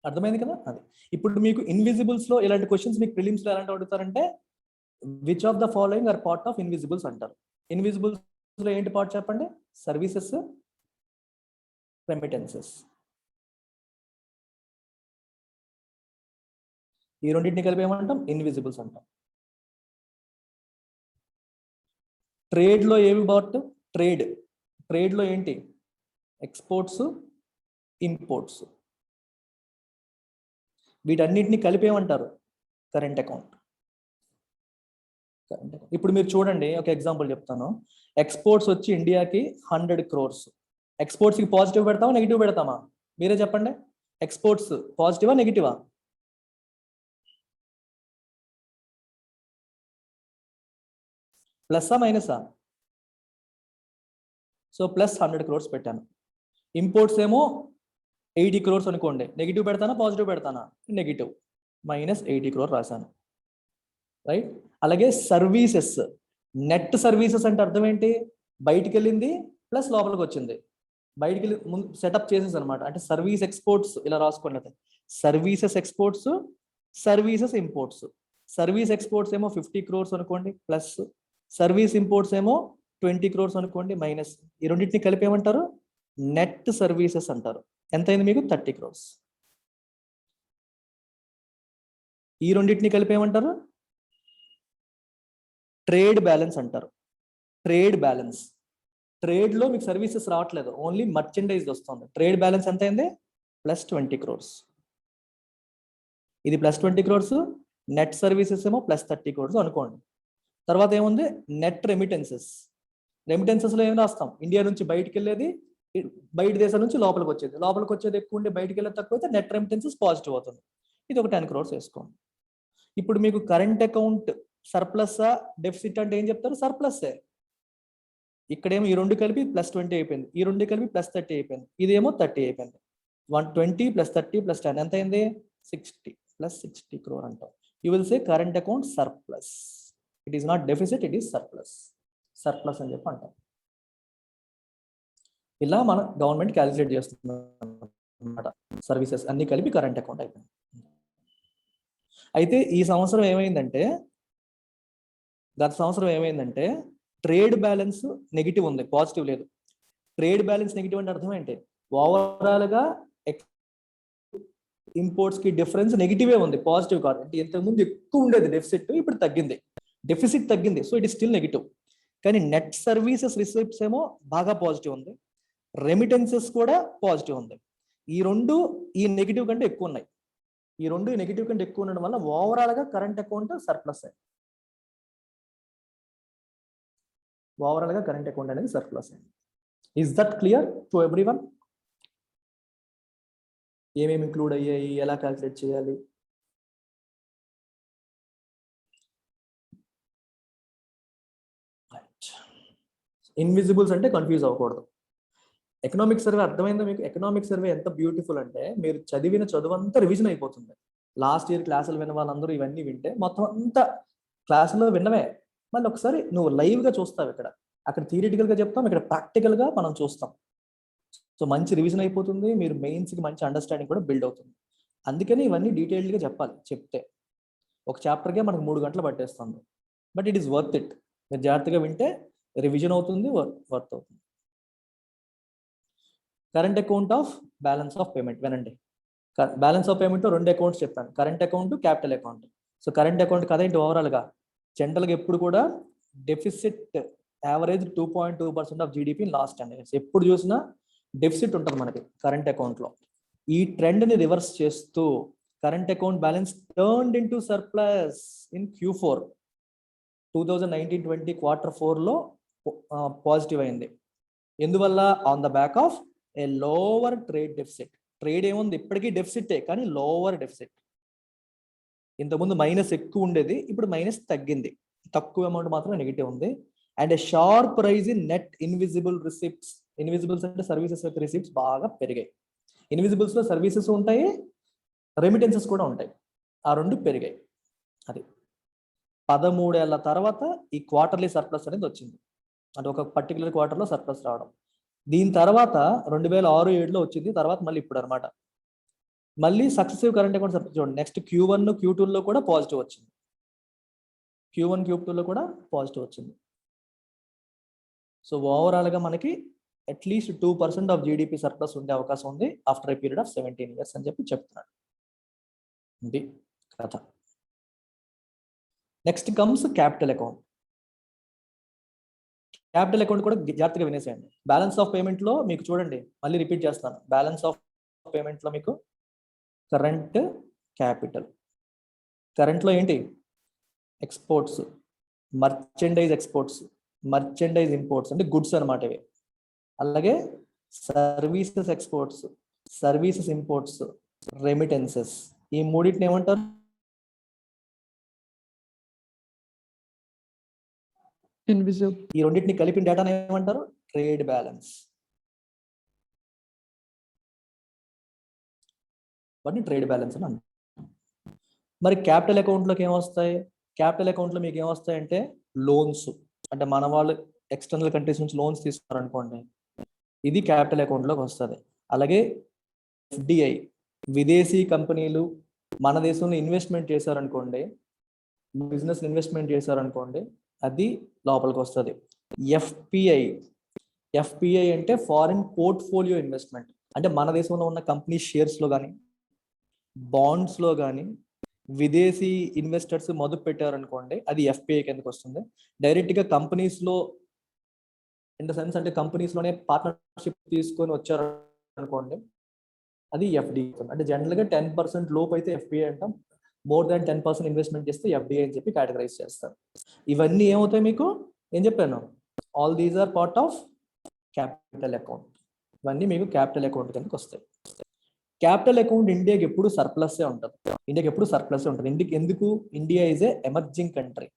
అర్థమైంది కదా? అది ఇప్పుడు మీకు ఇన్విజిబుల్స్ లో ఇలాంటి క్వశ్చన్స్ మీకు ప్రిలిమ్స్ లో ఎలాంటి అడుగుతారంటే, which of the following are part of invisibles అంటారు. ఇన్విజిబుల్స్ లో ఏంటి పార్ట్ చెప్పండి? Services, remittances. ఈ రెండింటిని కలిపి ఏమంటాం? ఇన్విజిబుల్స్ అంటాం. ట్రేడ్ లో ఏవి పార్ట్? ట్రేడ్ లో ఏంటి? Exports, imports. వీటన్నిటిని కలిపి ఏమంటారు? Current account. ఇప్పుడు మీరు చూడండి, ఒక ఎగ్జాంపుల్ చెప్తాను. ఎక్స్పోర్ట్స్ వచ్చి ఇండియాకి 100 crores. ఎక్స్పోర్ట్స్కి పాజిటివ్ పెడతామా నెగిటివ్ పెడతామా? మీరే చెప్పండి. ఎక్స్పోర్ట్స్ పాజిటివా నెగిటివా? ప్లస్సా మైనసా? సో ప్లస్ 100 crores పెట్టాను. ఇంపోర్ట్స్ ఏమో 80 crores అనుకోండి, నెగిటివ్ పెడతానా పాజిటివ్ పెడతానా? నెగిటివ్, -80 crore రాశాను, రైట్. అలాగే సర్వీసెస్, నెట్ సర్వీసెస్ అంటే అర్థం ఏంటి? బయటికి వెళ్ళింది ప్లస్ లోపలికి వచ్చింది. బయటికి వెళ్ళి ముందు సెటప్ చేసేసి అనమాట. అంటే సర్వీస్ ఎక్స్పోర్ట్స్ ఇలా రాసుకోండి. Services exports, services imports. Service exports ఏమో 50 crores అనుకోండి ప్లస్, సర్వీస్ ఇంపోర్ట్స్ ఏమో 20 crores అనుకోండి మైనస్. ఈ రెండింటిని కలిపి ఏమంటారు? నెట్ సర్వీసెస్ అంటారు. ఎంత అయింది మీకు? 30 crores. ఈ రెండింటిని కలిపి ఏమంటారు? ట్రేడ్ బ్యాలెన్స్ అంటారు. Trade balance. ట్రేడ్ లో మీకు సర్వీసెస్ రావట్లేదు, ఓన్లీ మర్చెండైజ్ వస్తుంది. ట్రేడ్ బ్యాలెన్స్ ఎంత అయింది? +20 crores. ఇది +20 crores. నెట్ సర్వీసెస్ ఏమో +30 crores అనుకోండి. తర్వాత ఏముంది? Net remittances. రెమిటెన్సెస్ లో ఏం రాస్తాం? ఇండియా నుంచి బయటికి వెళ్ళేది, బయట దేశం నుంచి లోపలికి వచ్చేది. లోపలికి వచ్చేది ఎక్కువ ఉండి బయటికి వెళ్ళేది తక్కువ అయితే నెట్ రెమిటెన్సెస్ పాజిటివ్ అవుతుంది. ఇది ఒక 10 crores వేసుకోండి. ఇప్పుడు మీకు కరెంట్ అకౌంట్ సర్ప్లస్ డెఫిసిట్ అంటే ఏం చెప్తారు? సర్ప్లస్సే. ఇక్కడేమో ఈ రెండు కలిపి +20 అయిపోయింది, ఈ రెండు కలిపి +30 అయిపోయింది, ఇదేమో 30 అయిపోయింది. 120 + 30 + 10 ఎంత అయింది? 60 +60 crore అంటాం. You will say current account surplus. It is not deficit, it is surplus. Surplus అని చెప్పి అంటాం. ఇలా మన గవర్నమెంట్ క్యాలిక్యులేట్ చేస్తుంది అన్నమాట. సర్వీసెస్ అన్ని కలిపి కరెంట్ అకౌంట్ అయిపోయింది. అయితే ఈ సంవత్సరం ఏమైందంటే, గత సంవత్సరం ఏమైందంటే ట్రేడ్ బ్యాలెన్స్ నెగిటివ్ ఉంది, పాజిటివ్ లేదు. ట్రేడ్ బ్యాలెన్స్ నెగిటివ్ అంటే అర్థం ఏంటి? ఓవరాల్ గా ఇంపోర్ట్స్ కి డిఫరెన్స్ నెగిటివే ఉంది, పాజిటివ్ కాదు. అంటే ఇంతకుముందు ఎక్కువ ఉండేది డెఫిసిట్, ఇప్పుడు తగ్గింది. డెఫిసిట్ తగ్గింది, so it is still negative. కానీ నెట్ సర్వీసెస్ రిసిప్ట్స్ ఏమో బాగా పాజిటివ్ ఉంది, రెమిటెన్సెస్ కూడా పాజిటివ్ ఉంది. ఈ రెండు ఈ నెగిటివ్ కంటే ఎక్కువ ఉన్నాయి. ఈ రెండు నెగిటివ్ కంటే ఎక్కువ ఉండడం వల్ల ఓవరాల్ గా కరెంట్ అకౌంట్ సర్ప్లస్ అయింది. ఓవరాల్ గా కరెంట్ అకౌంట్ అనేది సర్ప్లస్ అయింది. Is that clear to everyone? ఏమేమి ఇంక్లూడ్ అయ్యాయి, ఎలా క్యాల్కులేట్ చేయాలి? ఇన్విజిబుల్స్ అంటే కన్ఫ్యూజ్ అవ్వకూడదు. ఎకనామిక్ సర్వే అర్థమైందా మీకు? ఎకనామిక్ సర్వే ఎంత బ్యూటిఫుల్ అంటే మీరు చదివిన చదువు అంతా రివిజన్ అయిపోతుంది. లాస్ట్ ఇయర్ క్లాసులు విన్న వాళ్ళందరూ ఇవన్నీ వింటే మొత్తం అంతా క్లాసులో విన్నవే మళ్ళీ ఒకసారి నువ్వు లైవ్గా చూస్తావు. అక్కడ థియరిటికల్గా చెప్తాం, ఇక్కడ ప్రాక్టికల్గా మనం చూస్తాం. సో మంచి రివిజన్ అయిపోతుంది, మీరు మెయిన్స్కి మంచి అండర్స్టాండింగ్ కూడా బిల్డ్ అవుతుంది. అందుకని ఇవన్నీ డీటెయిల్డ్గా చెప్పాలి. చెప్తే ఒక చాప్టర్కే మనకు 3 గంటలు పట్టేస్తుంది. But it is worth it. మీరు జాగ్రత్తగా వింటే రివిజన్ అవుతుంది, వర్త్ అవుతుంది. Current account of balance of payment వినండి. బ్యాలెన్స్ ఆఫ్ పేమెంట్లో 2 అకౌంట్స్ చెప్తాను, current account, capital account. So current account కదా ఏంటి ఓవరాల్గా జనరల్గా ఎప్పుడు కూడా deficit average 2.2% of GDP last 10 years. ఎప్పుడు చూసినా డెఫిసిట్ ఉంటుంది మనకి కరెంట్ అకౌంట్లో. ఈ ట్రెండ్ని రివర్స్ చేస్తూ current account balance turned into surplus in Q4 2019-20 Q4లో పాజిటివ్ అయింది. ఎందువల్ల? On the back of a lower trade deficit. Trade ఏముంది ఇప్పటికీ డెఫిసిటే, కానీ లోవర్ డెఫిసిట్. ఇంతకుముందు మైనస్ ఎక్కువ ఉండేది, ఇప్పుడు మైనస్ తగ్గింది, తక్కువ అమౌంట్ మాత్రమే నెగిటివ్ ఉంది. And a sharp rise in net invisible receipts. Invisibles అంటే సర్వీసెస్ యొక్క రిసిప్ట్స్ బాగా పెరిగాయి. ఇన్విజిబుల్స్లో సర్వీసెస్ ఉంటాయి, రెమిటెన్సెస్ కూడా ఉంటాయి. ఆ 2 పెరిగాయి. అది 13 ఏళ్ల తర్వాత ఈ క్వార్టర్లీ సర్ప్లస్ అనేది వచ్చింది. అంటే ఒక పర్టికులర్ క్వార్టర్లో సర్ప్లస్ రావడం. దీని తర్వాత 2006-7లో వచ్చింది, తర్వాత మళ్ళీ ఇప్పుడు అనమాట. మళ్ళీ సక్సెసివ్ కరెంట్ అకౌంట్ సర్ప్లస్ చూడండి. నెక్స్ట్ Q1, Q2లో కూడా పాజిటివ్ వచ్చింది. Q1, Q2లో కూడా పాజిటివ్ వచ్చింది. సో ఓవరాల్గా మనకి అట్లీస్ట్ 2% ఆఫ్ జీడిపి సర్ప్లస్ ఉండే అవకాశం ఉంది after a period of 17 years అని చెప్తున్నాడు. ఇది కథ. Next comes capital account. Capital account కూడా జాగ్రత్తగా వినేసేయండి. బ్యాలెన్స్ ఆఫ్ పేమెంట్లో మీకు చూడండి, మళ్ళీ రిపీట్ చేస్తాను. బ్యాలెన్స్ ఆఫ్ పేమెంట్లో మీకు కరెంట్, క్యాపిటల్. కరెంట్లో ఏంటి? Exports, merchandise exports, merchandise imports అంటే గుడ్స్ అనమాట ఇవి. అలాగే services exports, services imports, remittances. ఈ మూడింటిని ఏమంటారు? ఇన్విజిబుల్. ఈ రెండింటిని కలిపిన డేటాను ఏమంటారు? Trade balance. వాటిని ట్రేడ్ బ్యాలెన్స్ అని అంటారు. మరి క్యాపిటల్ అకౌంట్లోకి ఏమొస్తాయి? క్యాపిటల్ అకౌంట్లో మీకు ఏమొస్తాయంటే లోన్స్. అంటే మన వాళ్ళు ఎక్స్టర్నల్ కంట్రీస్ నుంచి లోన్స్ తీసుకున్నారనుకోండి, ఇది క్యాపిటల్ అకౌంట్లోకి వస్తుంది. అలాగే FDI, విదేశీ కంపెనీలు మన దేశంలో ఇన్వెస్ట్మెంట్ చేశారనుకోండి, బిజినెస్ ఇన్వెస్ట్మెంట్ చేశారనుకోండి, అది లోపలికి వస్తుంది. FPI అంటే ఫారిన్ పోర్ట్ఫోలియో ఇన్వెస్ట్మెంట్. అంటే మన దేశంలో ఉన్న కంపెనీ షేర్స్లో కానీ బాండ్స్లో కానీ విదేశీ ఇన్వెస్టర్స్ మొదలు పెట్టారనుకోండి, అది FPI కిందకి వస్తుంది. డైరెక్ట్గా కంపెనీస్లో ఇన్ ద సెన్స్ అంటే కంపెనీస్లోనే పార్ట్నర్షిప్ తీసుకొని వచ్చారనుకోండి, అది FDI. అంటే జనరల్గా 10% లోపు అయితే FPI అంటాం, మోర్ దాన్ 10% ఇన్వెస్ట్మెంట్ చేస్తే FDI అని చెప్పి కేటగరైజ్ చేస్తారు. ఇవన్నీ ఏమవుతాయి మీకు? ఏం చెప్పాను? All these are part of capital account. ఇవన్నీ మీకు క్యాపిటల్ అకౌంట్ కిందకి వస్తాయి. క్యాపిటల్ అకౌంట్ ఇండియాకి ఎప్పుడు సర్ప్లస్సే ఉంటుంది. ఎందుకు? India is a emerging country,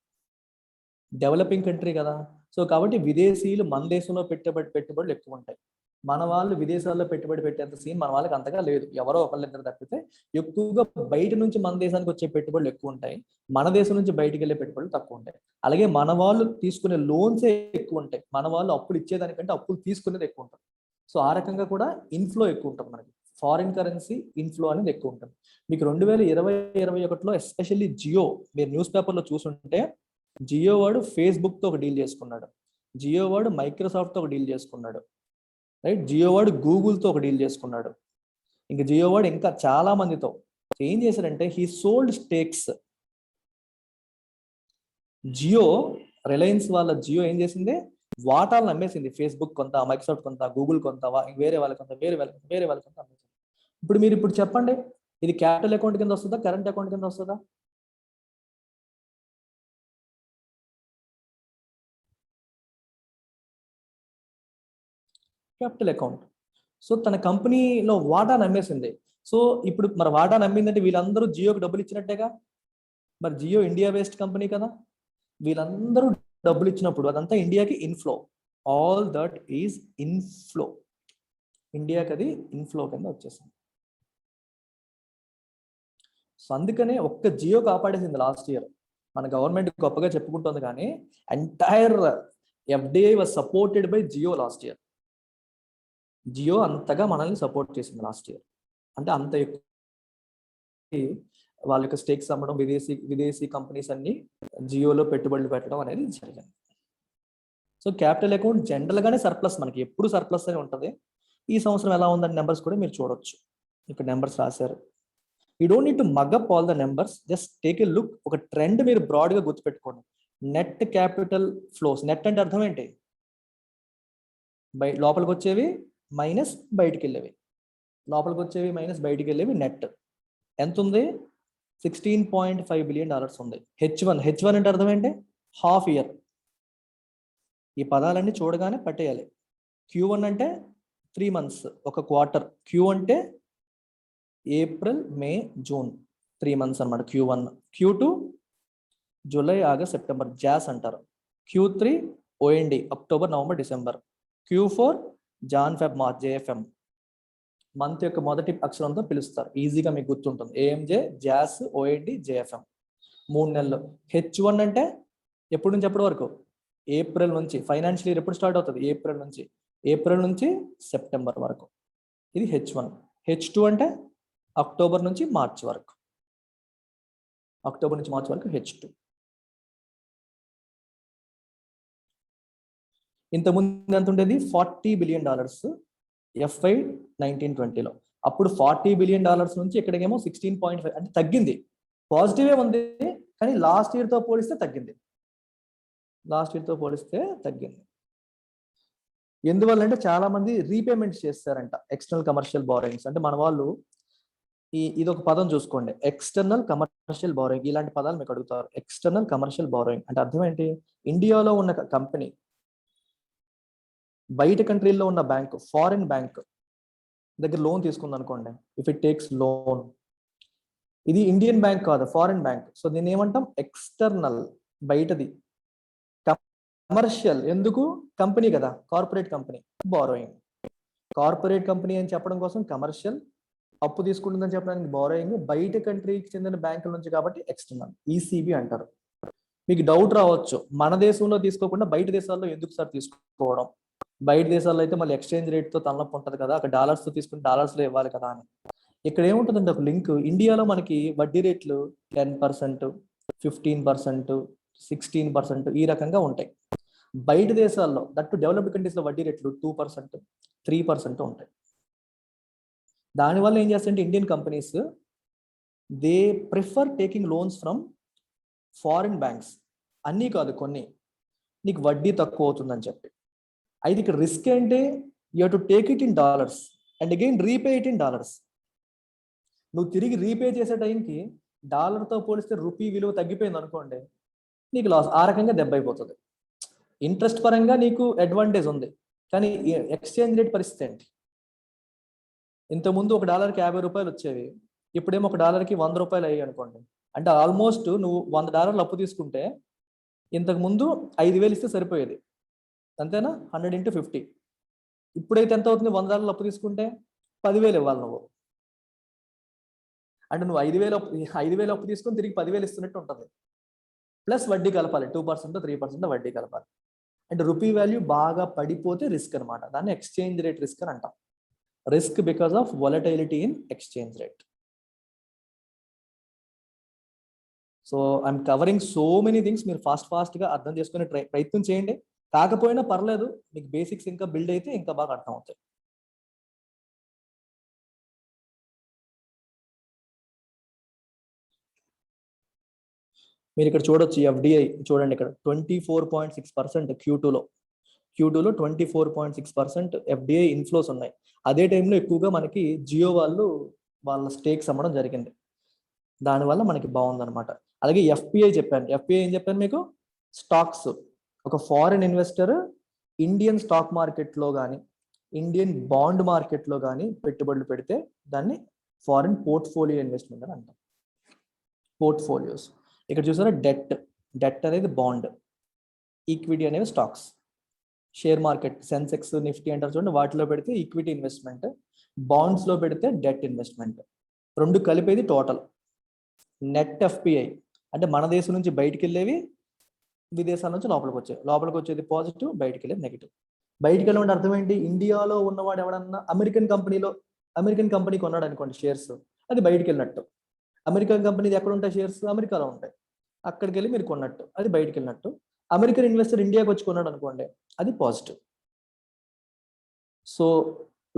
developing country కదా. సో కాబట్టి విదేశీయులు మన దేశంలో పెట్టుబడులు ఎక్కువ ఉంటాయి. మన వాళ్ళు విదేశాల్లో పెట్టుబడి పెట్టేంత సీన్ మన వాళ్ళకి అంతగా లేదు. ఎవరో ఒకళ్ళిద్దరు తప్పితే ఎక్కువగా బయట నుంచి మన దేశానికి వచ్చే పెట్టుబడులు ఎక్కువ ఉంటాయి, మన దేశం నుంచి బయటికి వెళ్ళే పెట్టుబడులు తక్కువ ఉంటాయి. అలాగే మన వాళ్ళు తీసుకునే లోన్సే ఎక్కువ ఉంటాయి, మన వాళ్ళు అప్పులు ఇచ్చేదానికంటే అప్పులు తీసుకునేది ఎక్కువ ఉంటుంది. సో ఆ రకంగా కూడా ఇన్ఫ్లో ఎక్కువ ఉంటుంది మనకి. ఫారిన్ కరెన్సీ ఇన్ఫ్లో అనేది ఎక్కువ ఉంటుంది. మీకు 2020-21లో ఎస్పెషల్లీ జియో, మీరు న్యూస్ పేపర్లో చూసుంటే, జియో వాడు ఫేస్బుక్తో ఒక డీల్ చేసుకున్నాడు, జియో వాడు మైక్రోసాఫ్ట్తో ఒక డీల్ చేసుకున్నాడు, రైట్? జియో వాడు గూగుల్తో ఒక డీల్ చేసుకున్నాడు. ఇంకా జియో వాడు ఇంకా చాలా మందితో ఏం చేశారంటే he sold stakes. Jio, Reliance వాళ్ళ జియో ఏం చేసింది? వాటాలను అమ్మేసింది. ఫేస్బుక్ కొంత, మైక్రోసాఫ్ట్ కొంత, గూగుల్ కొంత, వేరే వాళ్ళ కొంత అమ్మేసింది. ఇప్పుడు చెప్పండి, ఇది క్యాపిటల్ అకౌంట్ కింద వస్తుందా, కరెంట్ అకౌంట్ కింద వస్తుందా? Capital account. సో తన కంపెనీలో వాటా నమ్మేసింది. సో ఇప్పుడు మరి వాటా నమ్మిందంటే వీళ్ళందరూ జియోకి డబ్బులు ఇచ్చినట్టేగా. మరి జియో ఇండియా బేస్డ్ కంపెనీ కదా, వీళ్ళందరూ డబ్బులు ఇచ్చినప్పుడు అదంతా ఇండియాకి inflow. All that is inflow. ఇండియాకి అది ఇన్ఫ్లో కింద వచ్చేసింది. సో అందుకనే ఒక్క జియో కాపాడేసింది లాస్ట్ ఇయర్. మన గవర్నమెంట్ గొప్పగా చెప్పుకుంటుంది, కానీ entire FDI was supported by Jio last year. Jio అంతగా మనల్ని సపోర్ట్ చేసింది లాస్ట్ ఇయర్. అంటే అంత ఎక్కువ వాళ్ళ యొక్క స్టేక్స్ అమ్మడం, విదేశీ కంపెనీస్ అన్ని జియోలో పెట్టుబడులు పెట్టడం అనేది జరిగింది. సో క్యాపిటల్ అకౌంట్ జనరల్ గానే సర్ప్లస్, మనకి ఎప్పుడు సర్ప్లస్ అని ఉంటుంది. ఈ సంవత్సరం ఎలా ఉందని నెంబర్స్ కూడా మీరు చూడొచ్చు. ఇక్కడ నెంబర్స్ రాశారు. You don't need to mug up all the numbers, just take a look. ఒక ట్రెండ్ మీరు బ్రాడ్ గా గుర్తుపెట్టుకోండి. Net capital flows. నెట్ అంటే అర్థం ఏంటి? లోపలికి వచ్చేవి మైనస్ బయటికి వెళ్ళేవి. లోపలికి వచ్చేవి మైనస్ బయటికి వెళ్ళేవి నెట్ ఎంత ఉంది? $16.5 బిలియన్ ఉంది. హెచ్1 అంటే అర్థం ఏంటి? Half year. ఈ పదాలన్నీ చూడగానే పట్టేయాలి. Q1 అంటే 3 months, ఒక క్వార్టర్. Q అంటే ఏప్రిల్, మే, జూన్, 3 months అనమాట Q1. Q2 July, August, September, Jos అంటారు. Q3 OND, October, November, December. Q4 Jan, Feb, March, JFM. Month యొక్క మొదటి అక్షరంతో పిలుస్తారు, ఈజీగా మీకు గుర్తుంటుంది. AMJ, Jos, OND, JFM. 3 నెలలు. H1 అంటే ఎప్పటి నుంచి ఎప్పటి వరకు? ఏప్రిల్ నుంచి. ఫైనాన్షియల్ ఇయర్ ఎప్పుడు స్టార్ట్ అవుతుంది? ఏప్రిల్ నుంచి సెప్టెంబర్ వరకు. ఇది H1. H2 అంటే అక్టోబర్ నుంచి మార్చ్ వరకు. H2. ఇంతకుముందు ఎంత ఉండేది? $40 బిలియన్ FY 1920లో. అప్పుడు $40 బిలియన్ నుంచి ఇక్కడికేమో 16.5, అంటే తగ్గింది. పాజిటివే ఉంది, కానీ లాస్ట్ ఇయర్తో పోలిస్తే తగ్గింది. ఎందువల్ల అంటే చాలా మంది రీపేమెంట్స్ చేస్తారంట ఎక్స్టర్నల్ కమర్షియల్ బారోయింగ్స్. అంటే మన వాళ్ళు ఇది ఒక పదం చూసుకోండి, ఎక్స్టర్నల్ కమర్షియల్ బారోయింగ్. ఇలాంటి పదాలు మీకు అడుగుతారు. ఎక్స్టర్నల్ కమర్షియల్ బారోయింగ్ అంటే అర్థం ఏంటి? ఇండియాలో ఉన్న కంపెనీ బయట కంట్రీల్లో ఉన్న బ్యాంక్, ఫారిన్ బ్యాంక్ దగ్గర లోన్ తీసుకుంది అనుకోండి. ఇఫ్ ఇట్ టేక్స్ లోన్, ఇది ఇండియన్ బ్యాంక్ కాదు, ఫారిన్ బ్యాంక్. సో దీన్ని ఏమంటాం? ఎక్స్టర్నల్, బయటది. కమర్షియల్ ఎందుకు? కంపెనీ కదా, corporate company. Borrowing, corporate company అని చెప్పడం కోసం కమర్షియల్, అప్పు తీసుకుంటుందని చెప్పడానికి బారోయింగ్. బయట కంట్రీకి చెందిన బ్యాంకుల నుంచి కాబట్టి ఎక్స్టర్నల్, ECB అంటారు. మీకు డౌట్ రావచ్చు, మన దేశంలో తీసుకోకుండా బయట దేశాల్లో ఎందుకు సార్ తీసుకోవడం? బయట దేశాల్లో అయితే మళ్ళీ ఎక్స్చేంజ్ రేట్తో తలనొప్పి ఉంటుంది కదా, అక్కడ డాలర్స్తో తీసుకుని డాలర్స్లో ఇవ్వాలి కదా అని. ఇక్కడ ఏముంటుందంటే ఒక లింక్. ఇండియాలో మనకి వడ్డీ రేట్లు 10%, 15%, 16% ఈ రకంగా ఉంటాయి. బయట దేశాల్లో, దట్టు డెవలప్డ్ కంట్రీస్లో వడ్డీ రేట్లు 2%, 3% ఉంటాయి. దానివల్ల ఏం చేస్తారంటే Indian companies they prefer taking loans from foreign banks. అన్నీ కాదు, కొన్ని. నీకు వడ్డీ తక్కువ అవుతుందని చెప్పి. అయితే ఇక్కడ రిస్క్ ఏంటి? You have to take it in dollars and again repay it in dollars. నువ్వు తిరిగి రీపే చేసే టైంకి డాలర్తో పోలిస్తే రూపీ విలువ తగ్గిపోయింది అనుకోండి, నీకు లాస్. ఆ రకంగా దెబ్బ అయిపోతుంది. ఇంట్రెస్ట్ పరంగా నీకు అడ్వాంటేజ్ ఉంది, కానీ ఎక్స్చేంజ్ రేట్ పరిస్థితి ఏంటి? ఇంతకుముందు $1కి $50 వచ్చేవి, ఇప్పుడేమో $1కి $100 అయ్యాయి అనుకోండి. అంటే ఆల్మోస్ట్ నువ్వు $100 అప్పు తీసుకుంటే ఇంతకుముందు 5,000 ఇస్తే సరిపోయేది, అంతేనా? 100 into 50. ఇప్పుడైతే ఎంత అవుతుంది? $100 అప్పు తీసుకుంటే 10,000 ఇవ్వాలి నువ్వు. అంటే నువ్వు 5,000 అప్పు తీసుకొని తిరిగి 10,000 ఇస్తున్నట్టు ఉంటుంది. ప్లస్ వడ్డీ కలపాలి, 2%, 3% వడ్డీ కలపాలి. అంటే రూపీ వాల్యూ బాగా పడిపోతే రిస్క్ అనమాట. దాన్ని ఎక్స్చేంజ్ రేట్ రిస్క్ అని అంటాం. Risk because of volatility in exchange rate. So I'm covering so many things. మీరు ఫాస్ట్గా అర్థం చేసుకునే ప్రయత్నం చేయండి. కాకపోయినా పర్లేదు, మీకు బేసిక్స్ ఇంకా బిల్డ్ అయితే ఇంకా బాగా అర్థం అవుతాయి. మీరు ఇక్కడ చూడొచ్చు, FDI చూడండి ఇక్కడ 24.6% Q2లో 24.6% FDI ఇన్ఫ్లోస్ ఉన్నాయి. అదే టైంలో ఎక్కువగా మనకి జియో వాళ్ళ స్టేక్స్ అమ్మడం జరిగింది. దానివల్ల మనకి బాగుందన్నమాట. అలాగే FPI చెప్పాను. FPI ఏం చెప్పాను మీకు? స్టాక్స్. ఒక ఫారిన్ ఇన్వెస్టర్ ఇండియన్ స్టాక్ మార్కెట్లో కానీ ఇండియన్ బాండ్ మార్కెట్లో కానీ పెట్టుబడులు పెడితే దాన్ని ఫారిన్ పోర్ట్ఫోలియో ఇన్వెస్ట్మెంట్ అని అంటాం. పోర్ట్ఫోలియోస్ ఇక్కడ చూసారా, డెట్ అనేది బాండ్, ఈక్విటీ అనేవి stocks. Share market Sensex Nifty అంటారు చూడండి, వాటిలో పెడితే ఈక్విటీ ఇన్వెస్ట్మెంట్, బాండ్స్లో పెడితే డెట్ ఇన్వెస్ట్మెంట్. రెండు కలిపేది టోటల్ నెట్ ఎఫ్పిఐ. అంటే మన దేశం నుంచి బయటికి వెళ్ళేవి విదేశాల నుంచి లోపలికి వచ్చేది పాజిటివ్, బయటికి వెళ్ళేది నెగిటివ్. బయటికి వెళ్ళమంటే అర్థం ఏంటి? ఇండియాలో ఉన్నవాడు ఎవడన్నా అమెరికన్ కంపెనీ కొన్నాడు అనుకోండి షేర్స్, అది బయటికి వెళ్ళినట్టు. అమెరికన్ కంపెనీది ఎక్కడ ఉంటాయి షేర్స్? అమెరికాలో ఉంటాయి. అక్కడికి వెళ్ళి మీరు కొన్నట్టు, అది బయటికి వెళ్ళినట్టు. అమెరికన్ ఇన్వెస్టర్ ఇండియాకి వచ్చి కొన్నాడు అనుకోండి, అది పాజిటివ్. సో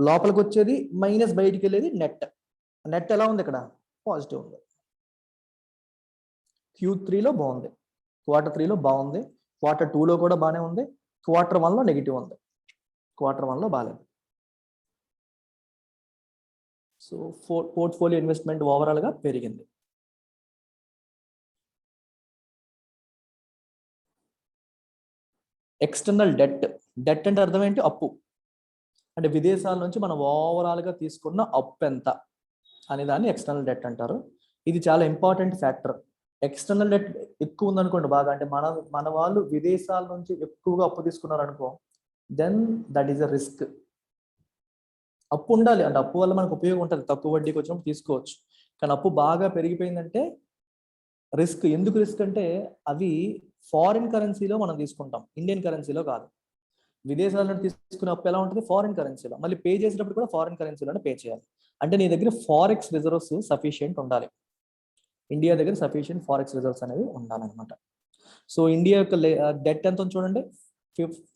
లోపలికి వచ్చేది మైనస్, బయటికి వెళ్ళేది నెట్ ఎలా ఉంది? ఇక్కడ పాజిటివ్ ఉంది. Q3లో బాగుంది, Q3లో బాగుంది, Q2లో కూడా బాగానే ఉంది, Q1లో నెగిటివ్ ఉంది, Q1లో బాగాలేదు. సో పోర్ట్ఫోలియో ఇన్వెస్ట్మెంట్ ఓవరాల్గా పెరిగింది. ఎక్స్టర్నల్ డెట్ అంటే అర్థం ఏంటి? అప్పు. అంటే విదేశాల నుంచి మనం ఓవరాల్గా తీసుకున్న అప్పు ఎంత అనే దాన్ని ఎక్స్టర్నల్ డెట్ అంటారు. ఇది చాలా ఇంపార్టెంట్ ఫ్యాక్టర్. ఎక్స్టర్నల్ డెట్ ఎక్కువ ఉందనుకోండి బాగా, అంటే మన వాళ్ళు విదేశాల నుంచి ఎక్కువగా అప్పు తీసుకున్నారు అనుకో, then that is a risk. అప్పు ఉండాలి, అంటే అప్పు వల్ల మనకు ఉపయోగం ఉంటుంది, తక్కువ వడ్డీకి వచ్చినప్పుడు తీసుకోవచ్చు. కానీ అప్పు బాగా పెరిగిపోయిందంటే రిస్క్. ఎందుకు రిస్క్ అంటే అవి ఫారిన్ కరెన్సీలో మనం తీసుకుంటాం, ఇండియన్ కరెన్సీలో కాదు. విదేశాల నుండి తీసుకునే అప్పు ఎలా ఉంటుంది? ఫారిన్ కరెన్సీలో. మళ్ళీ పే చేసేటప్పుడు కూడా ఫారిన్ కరెన్సీలోనే పే చేయాలి. అంటే నీ దగ్గర ఫారెక్స్ రిజర్వ్స్ సఫిషియెంట్ ఉండాలి. ఇండియా దగ్గర సఫిషియెంట్ ఫారెక్స్ రిజర్వ్స్ అనేవి ఉండాలన్నమాట. సో ఇండియా యొక్క డెట్ ఎంత చూడండి,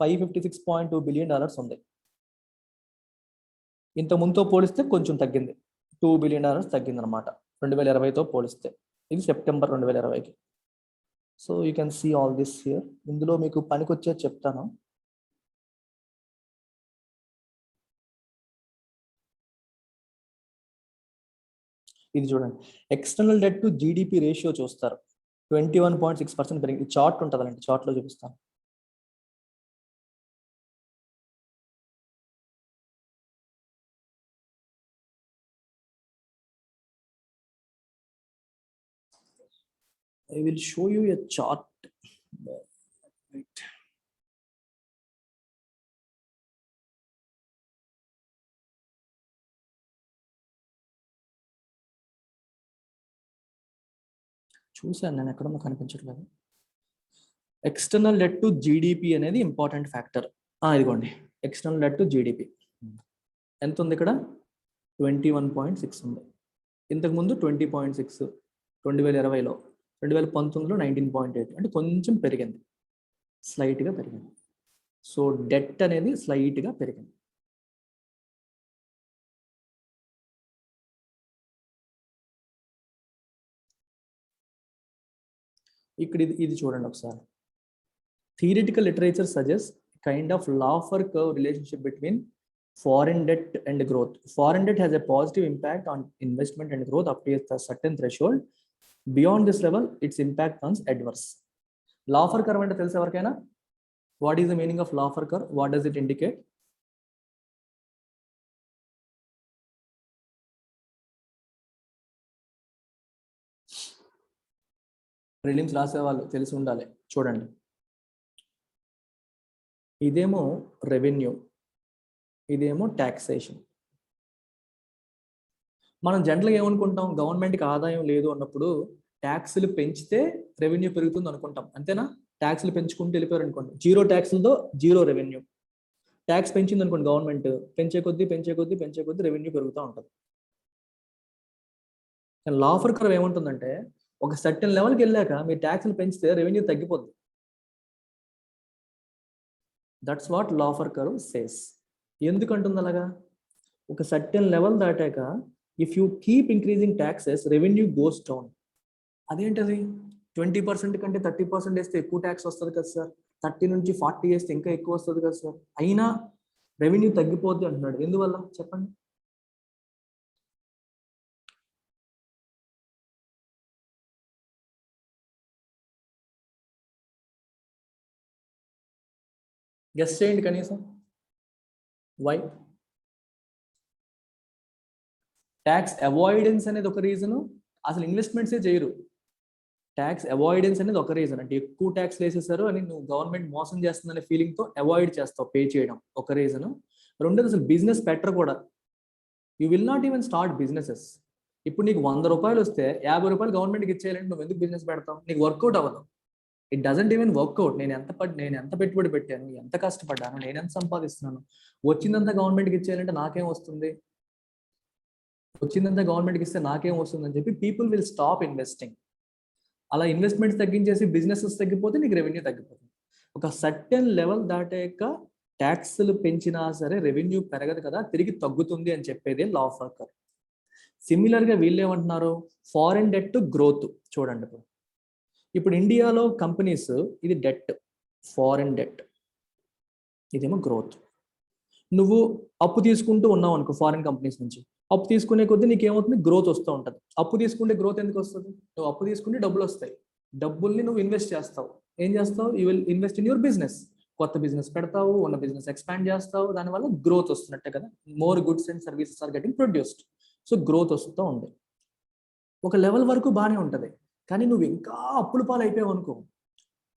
$556.2 బిలియన్ ఉంది. ఇంత ముందుతో పోలిస్తే కొంచెం తగ్గింది, $2 బిలియన్ తగ్గింది అనమాట 2020తో పోలిస్తే. ఇది సెప్టెంబర్ 2020కి. So you can see all this here. ఇందులో మీకు పనికొచ్చేది చెప్తాను. ఇది చూడండి, external debt to GDP ratio చూస్తారు, 21.6% పెరిగింది. చార్ట్ ఉంటుందండి, చార్ట్లో చూపిస్తాను. I will show you a chart. Right. చూసాను నేను, ఎక్కడో కనిపించట్లేదు. ఎక్స్టర్నల్ డెట్ టు జీడిపి అనేది ఇంపార్టెంట్ ఫ్యాక్టర్. ఇదిగోండి, ఎక్స్టర్నల్ డెట్ టు జీడిపి ఎంత ఉంది ఇక్కడ? 21.6 ఉంది. ఇంతకుముందు 20.6 2020లో, 2019లో 19.8, అంటే కొంచెం పెరిగింది, స్లైట్గా పెరిగింది. సో డెట్ అనేది స్లైట్గా పెరిగింది. ఇక్కడ ఇది చూడండి ఒకసారి. Theoretical literature suggest kind of Laffer curve relationship between foreign debt and growth. Foreign debt has a positive impact on investment and growth up to a certain threshold. Beyond this level, its impact turns adverse. Laffer curve అంటే తెలుసు ఎవరికైనా? What is the meaning of Laffer curve? What does it indicate? Prelims రాసే వాళ్ళు తెలిసి ఉండాలి. చూడండి, ఇదేమో revenue, ఇదేమో ట్యాక్సేషన్. మనం జనరల్గా ఏమనుకుంటాం? గవర్నమెంట్కి ఆదాయం లేదు అన్నప్పుడు ట్యాక్సులు పెంచితే రెవెన్యూ పెరుగుతుంది అనుకుంటాం, అంతేనా? ట్యాక్సులు పెంచుకుంటూ వెళ్ళిపోయారు అనుకోండి, జీరో ట్యాక్సులతో జీరో రెవెన్యూ. ట్యాక్స్ పెంచింది అనుకోండి గవర్నమెంట్, పెంచే కొద్దీ రెవెన్యూ పెరుగుతూ ఉంటుంది. కానీ లాఫర్ కర్వ్ ఏముంటుందంటే, ఒక సర్టెన్ లెవెల్కి వెళ్ళాక మీరు ట్యాక్స్లు పెంచితే రెవెన్యూ తగ్గిపోద్ది. That's what Laffer curve says. ఎందుకంటుంది అలాగా? ఒక సర్టెన్ లెవెల్ దాటాక if you keep increasing taxes, revenue goes down. అదేంటది? 20% కంటే 30% వేస్తే ఎక్కువ ట్యాక్స్ వస్తుంది కదా సార్, 30 నుంచి 40 వేస్తే ఇంకా ఎక్కువ వస్తుంది కదా సార్, అయినా రెవెన్యూ తగ్గిపోద్ది అంటున్నాడు. ఎందువల్ల చెప్పండి? గెస్ చేయండి కనీసం. వై? ట్యాక్స్ అవాయిడెన్స్ అనేది ఒక రీజను, అసలు ఇన్వెస్ట్మెంట్సే చేయరు. ట్యాక్స్ అవాయిడెన్స్ అనేది ఒక రీజన్, అంటే ఎక్కువ ట్యాక్స్ వేసేసారు అని నువ్వు గవర్నమెంట్ మోసం చేస్తుందనే ఫీలింగ్తో అవాయిడ్ చేస్తావు పే చేయడం, ఒక రీజను. రెండోది అసలు బిజినెస్ పెట్టరు కూడా. You will not even start businesses. ఇప్పుడు నీకు 100 రూపాయలు వస్తే 50 రూపాయలు గవర్నమెంట్కి ఇచ్చేయాలంటే నువ్వు ఎందుకు బిజినెస్ పెడతావు? నీకు వర్కౌట్ అవ్వదు. It doesn't even work out. నేను ఎంత పెట్టుబడి పెట్టాను, ఎంత కష్టపడ్డాను, నేను ఎంత సంపాదిస్తున్నాను, వచ్చిందంతా గవర్నమెంట్కి ఇచ్చేయాలంటే నాకేం వస్తుంది, వచ్చిందంతా గవర్నమెంట్కి ఇస్తే నాకేం వస్తుంది అని చెప్పి పీపుల్ విల్ స్టాప్ ఇన్వెస్టింగ్. అలా ఇన్వెస్ట్మెంట్స్ తగ్గించేసి బిజినెసెస్ తగ్గిపోతే నీకు రెవెన్యూ తగ్గిపోతుంది. ఒక సర్టెన్ లెవెల్ దాటాక ట్యాక్స్లు పెంచినా సరే రెవెన్యూ పెరగదు కదా, తిరిగి తగ్గుతుంది అని చెప్పేది లా ఆఫ్ వర్కర్. సిమిలర్గా వీళ్ళు ఏమంటున్నారు, ఫారెన్ డెట్ గ్రోత్. చూడండి, ఇప్పుడు ఇండియాలో కంపెనీస్ ఇది డెట్, ఫారెన్ డెట్, ఇదేమో గ్రోత్. నువ్వు అప్పు తీసుకుంటూ ఉన్నావు అనుకో ఫారెన్ కంపెనీస్ నుంచి, అప్పు తీసుకునే కొద్దీ నీకు ఏమవుతుంది, గ్రోత్ వస్తూ ఉంటుంది. అప్పు తీసుకుంటే గ్రోత్ ఎందుకు వస్తుంది? నువ్వు అప్పు తీసుకుంటే డబ్బులు వస్తాయి, డబ్బుల్ని నువ్వు ఇన్వెస్ట్ చేస్తావు. ఏం చేస్తావు? You will invest in your business. కొత్త బిజినెస్ పెడతావు, ఉన్న బిజినెస్ ఎక్స్పాండ్ చేస్తావు, దానివల్ల గ్రోత్ వస్తున్నట్టే కదా. More goods and services are getting produced. So growth వస్తూ ఉంది. ఒక లెవెల్ వరకు బాగానే ఉంటుంది. కానీ నువ్వు ఇంకా అప్పుల పాలు అయిపోయావు అనుకో,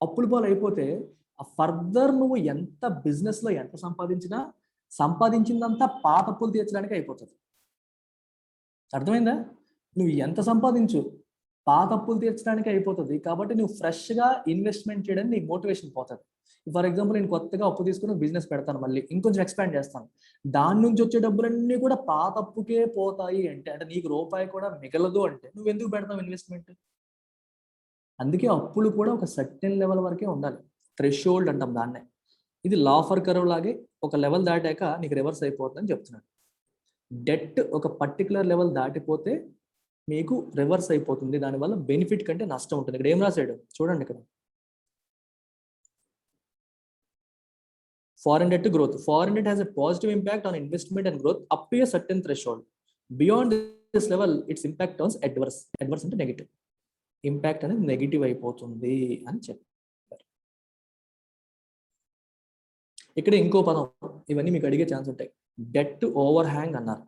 అప్పుల పాలు అయిపోతే ఫర్దర్ నువ్వు ఎంత బిజినెస్లో ఎంత సంపాదించినా సంపాదించిందంతా పాత అప్పులు తీర్చడానికి అయిపోతుంది. అర్థమైందా? నువ్వు ఎంత సంపాదించు పాత అప్పులు తీర్చడానికి అయిపోతుంది. కాబట్టి నువ్వు ఫ్రెష్గా ఇన్వెస్ట్మెంట్ చేయడానికి నీకు మోటివేషన్ పోతుంది. ఫర్ ఎగ్జాంపుల్, నేను కొత్తగా అప్పు తీసుకుని బిజినెస్ పెడతాను, మళ్ళీ ఇంకొంచెం ఎక్స్పాండ్ చేస్తాను, దాని నుంచి వచ్చే డబ్బులన్నీ కూడా పాత అప్పుకే పోతాయి అంటే నీకు రూపాయి కూడా మిగలదు అంటే నువ్వు ఎందుకు పెడతావు ఇన్వెస్ట్మెంట్? అందుకే అప్పులు కూడా ఒక సర్టెన్ లెవెల్ వరకే ఉండాలి, థ్రెషోల్డ్ అంటాం దాన్నే. ఇది లా ఫర్ కర్వ్ లాగే, ఒక లెవెల్ దాటాక నీకు రివర్స్ అయిపోతుందని చెప్తున్నాడు. డెట్ ఒక పర్టికులర్ లెవెల్ దాటిపోతే మీకు రివర్స్ అయిపోతుంది, దానివల్ల బెనిఫిట్ కంటే నష్టం ఉంటుంది. ఇక్కడ ఏం రాశాడు చూడండి, ఇక్కడ foreign debt growth. Foreign debt has a positive impact on investment and growth up to a certain threshold. Beyond this level it's impact turns adverse. Adverse అంటే నెగిటివ్. ఇంపాక్ట్ అనేది నెగిటివ్ అయిపోతుంది అని చెప్పారు. ఇక్కడ ఇంకో పదం, ఇవన్నీ మీకు అడిగే ఛాన్స్ ఉంటాయి, డెట్ ఓవర్ హ్యాంగ్ అన్నారు.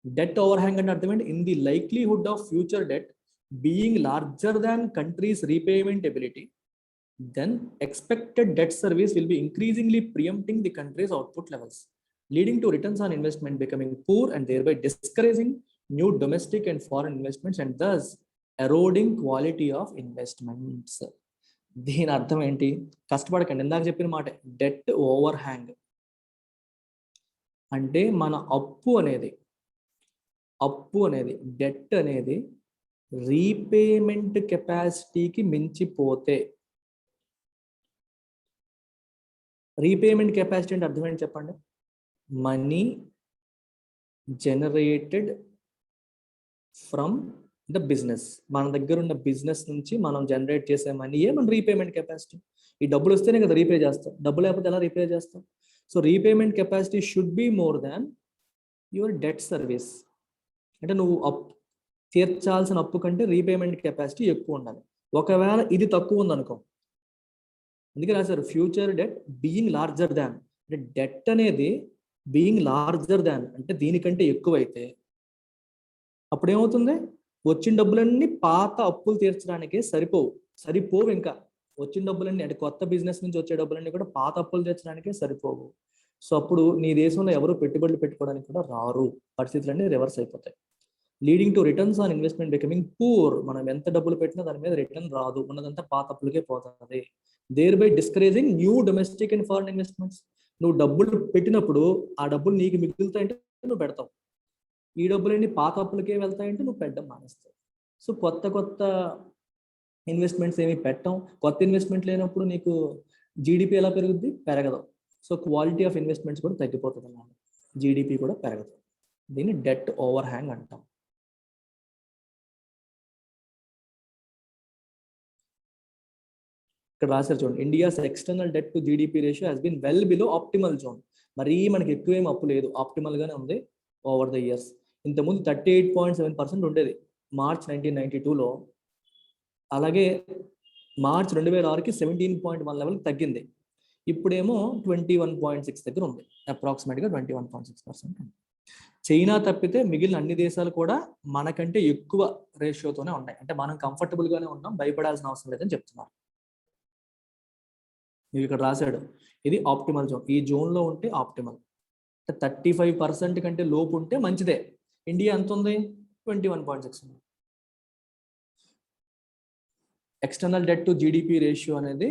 డెట్ ఓవర్ హ్యాంగ్ అంటే అర్థం ఏంటి? In the likelihood of future debt being larger than countries repayment ability, then expected debt service will be increasingly preempting the country's output levels, leading to returns on investment becoming poor and thereby discouraging new domestic and foreign investments and thus eroding quality of investments. దీని అర్థం ఏంటి? కష్టపడకండి, ఇందాక చెప్పిన మాట, debt over hang అంటే మన అప్పు అనేది డెట్ అనేది రీపేమెంట్ కెపాసిటీకి మించిపోతే, రీపేమెంట్ కెపాసిటీ అంటే అర్థం ఏంటి చెప్పండి? Money generated from the business, మన దగ్గర ఉన్న బిజినెస్ నుంచి మనం జనరేట్ చేసే మనీయే మన రీపేమెంట్ కెపాసిటీ. ఈ డబ్బులు వస్తేనే కదా రీపే చేస్తాం, డబ్బు లేకపోతే ఎలా రీపే చేస్తాం? So repayment capacity should be more than your debt service. అంటే నువ్వు తీర్చాల్సిన అప్పు కంటే రీపేమెంట్ కెపాసిటీ ఎక్కువ ఉండాలి. ఒకవేళ ఇది తక్కువ ఉందనుకో, అందుకే రాశారు future debt being larger than, అంటే డెట్ అనేది బీయింగ్ లార్జర్ దాన్ అంటే దీనికంటే ఎక్కువైతే అప్పుడు ఏమవుతుంది? వచ్చిన డబ్బులన్నీ పాత అప్పులు తీర్చడానికే సరిపోవు. ఇంకా వచ్చిన డబ్బులన్నీ అంటే కొత్త బిజినెస్ నుంచి వచ్చే డబ్బులన్నీ కూడా పాత అప్పులు తీర్చడానికే సరిపోవు. సో అప్పుడు నీ దేశంలో ఎవరు పెట్టుబడులు పెట్టుకోవడానికి కూడా రారు, పరిస్థితులన్నీ రివర్స్ అయిపోతాయి. Leading to returns on investment becoming poor, మనం ఎంత డబ్బులు పెట్టినా దాని మీద రిటర్న్ రాదు, ఉన్నదంతా పాత అప్పులకే పోతుంది. Thereby discouraging new domestic and foreign investments. నువ్వు డబ్బులు పెట్టినప్పుడు ఆ డబ్బులు నీకు మిగులుతాయంటే నువ్వు పెడతావు, ఈ డబ్బులన్నీ పాత అప్పులకే వెళ్తాయంటే నువ్వు పెట్టడం మానేస్తావు. సో కొత్త ఇన్వెస్ట్మెంట్స్ ఏమి పెట్టాం, కొత్త ఇన్వెస్ట్మెంట్ లేనప్పుడు నీకు జీడిపి ఎలా పెరుగుద్ది? పెరగదు. సో క్వాలిటీ ఆఫ్ ఇన్వెస్ట్మెంట్స్ కూడా తగ్గిపోతుంది అన్నమాట, జీడిపి కూడా పెరగదు. దీన్ని డెట్ ఓవర్ హ్యాంగ్ అంటాం. ఇక్కడ రాశారు చూడండి, India's external debt to GDP ratio has been well below optimal zone. మరీ మనకి ఎక్కువ ఏం అప్పు లేదు, ఆప్టిమల్ గానే ఉంది ఓవర్ ద ఇయర్స్. ఇంతకుముందు 38.7% ఉండేది మార్చ్ 1992లో, అలాగే మార్చ్ 2006కి 17.1 లెవెల్కి తగ్గింది. ఇప్పుడేమో 21.6 దగ్గర ఉంది, అప్రాక్సిమేట్గా 21.6%. చైనా తప్పితే మిగిలిన అన్ని దేశాలు కూడా మనకంటే ఎక్కువ రేషియోతోనే ఉన్నాయి. అంటే మనం కంఫర్టబుల్ గానే ఉన్నాం, భయపడాల్సిన అవసరం లేదని చెప్తున్నారు. మీకు ఇక్కడ రాశాడు, ఇది ఆప్టిమల్ జోన్. ఈ జోన్లో ఉంటే ఆప్టిమల్. అంటే 35% కంటే లోపు ఉంటే మంచిదే. ఇండియా ఎంత ఉంది? 21.6 ఉంది. External debt to GDP ratio అనేది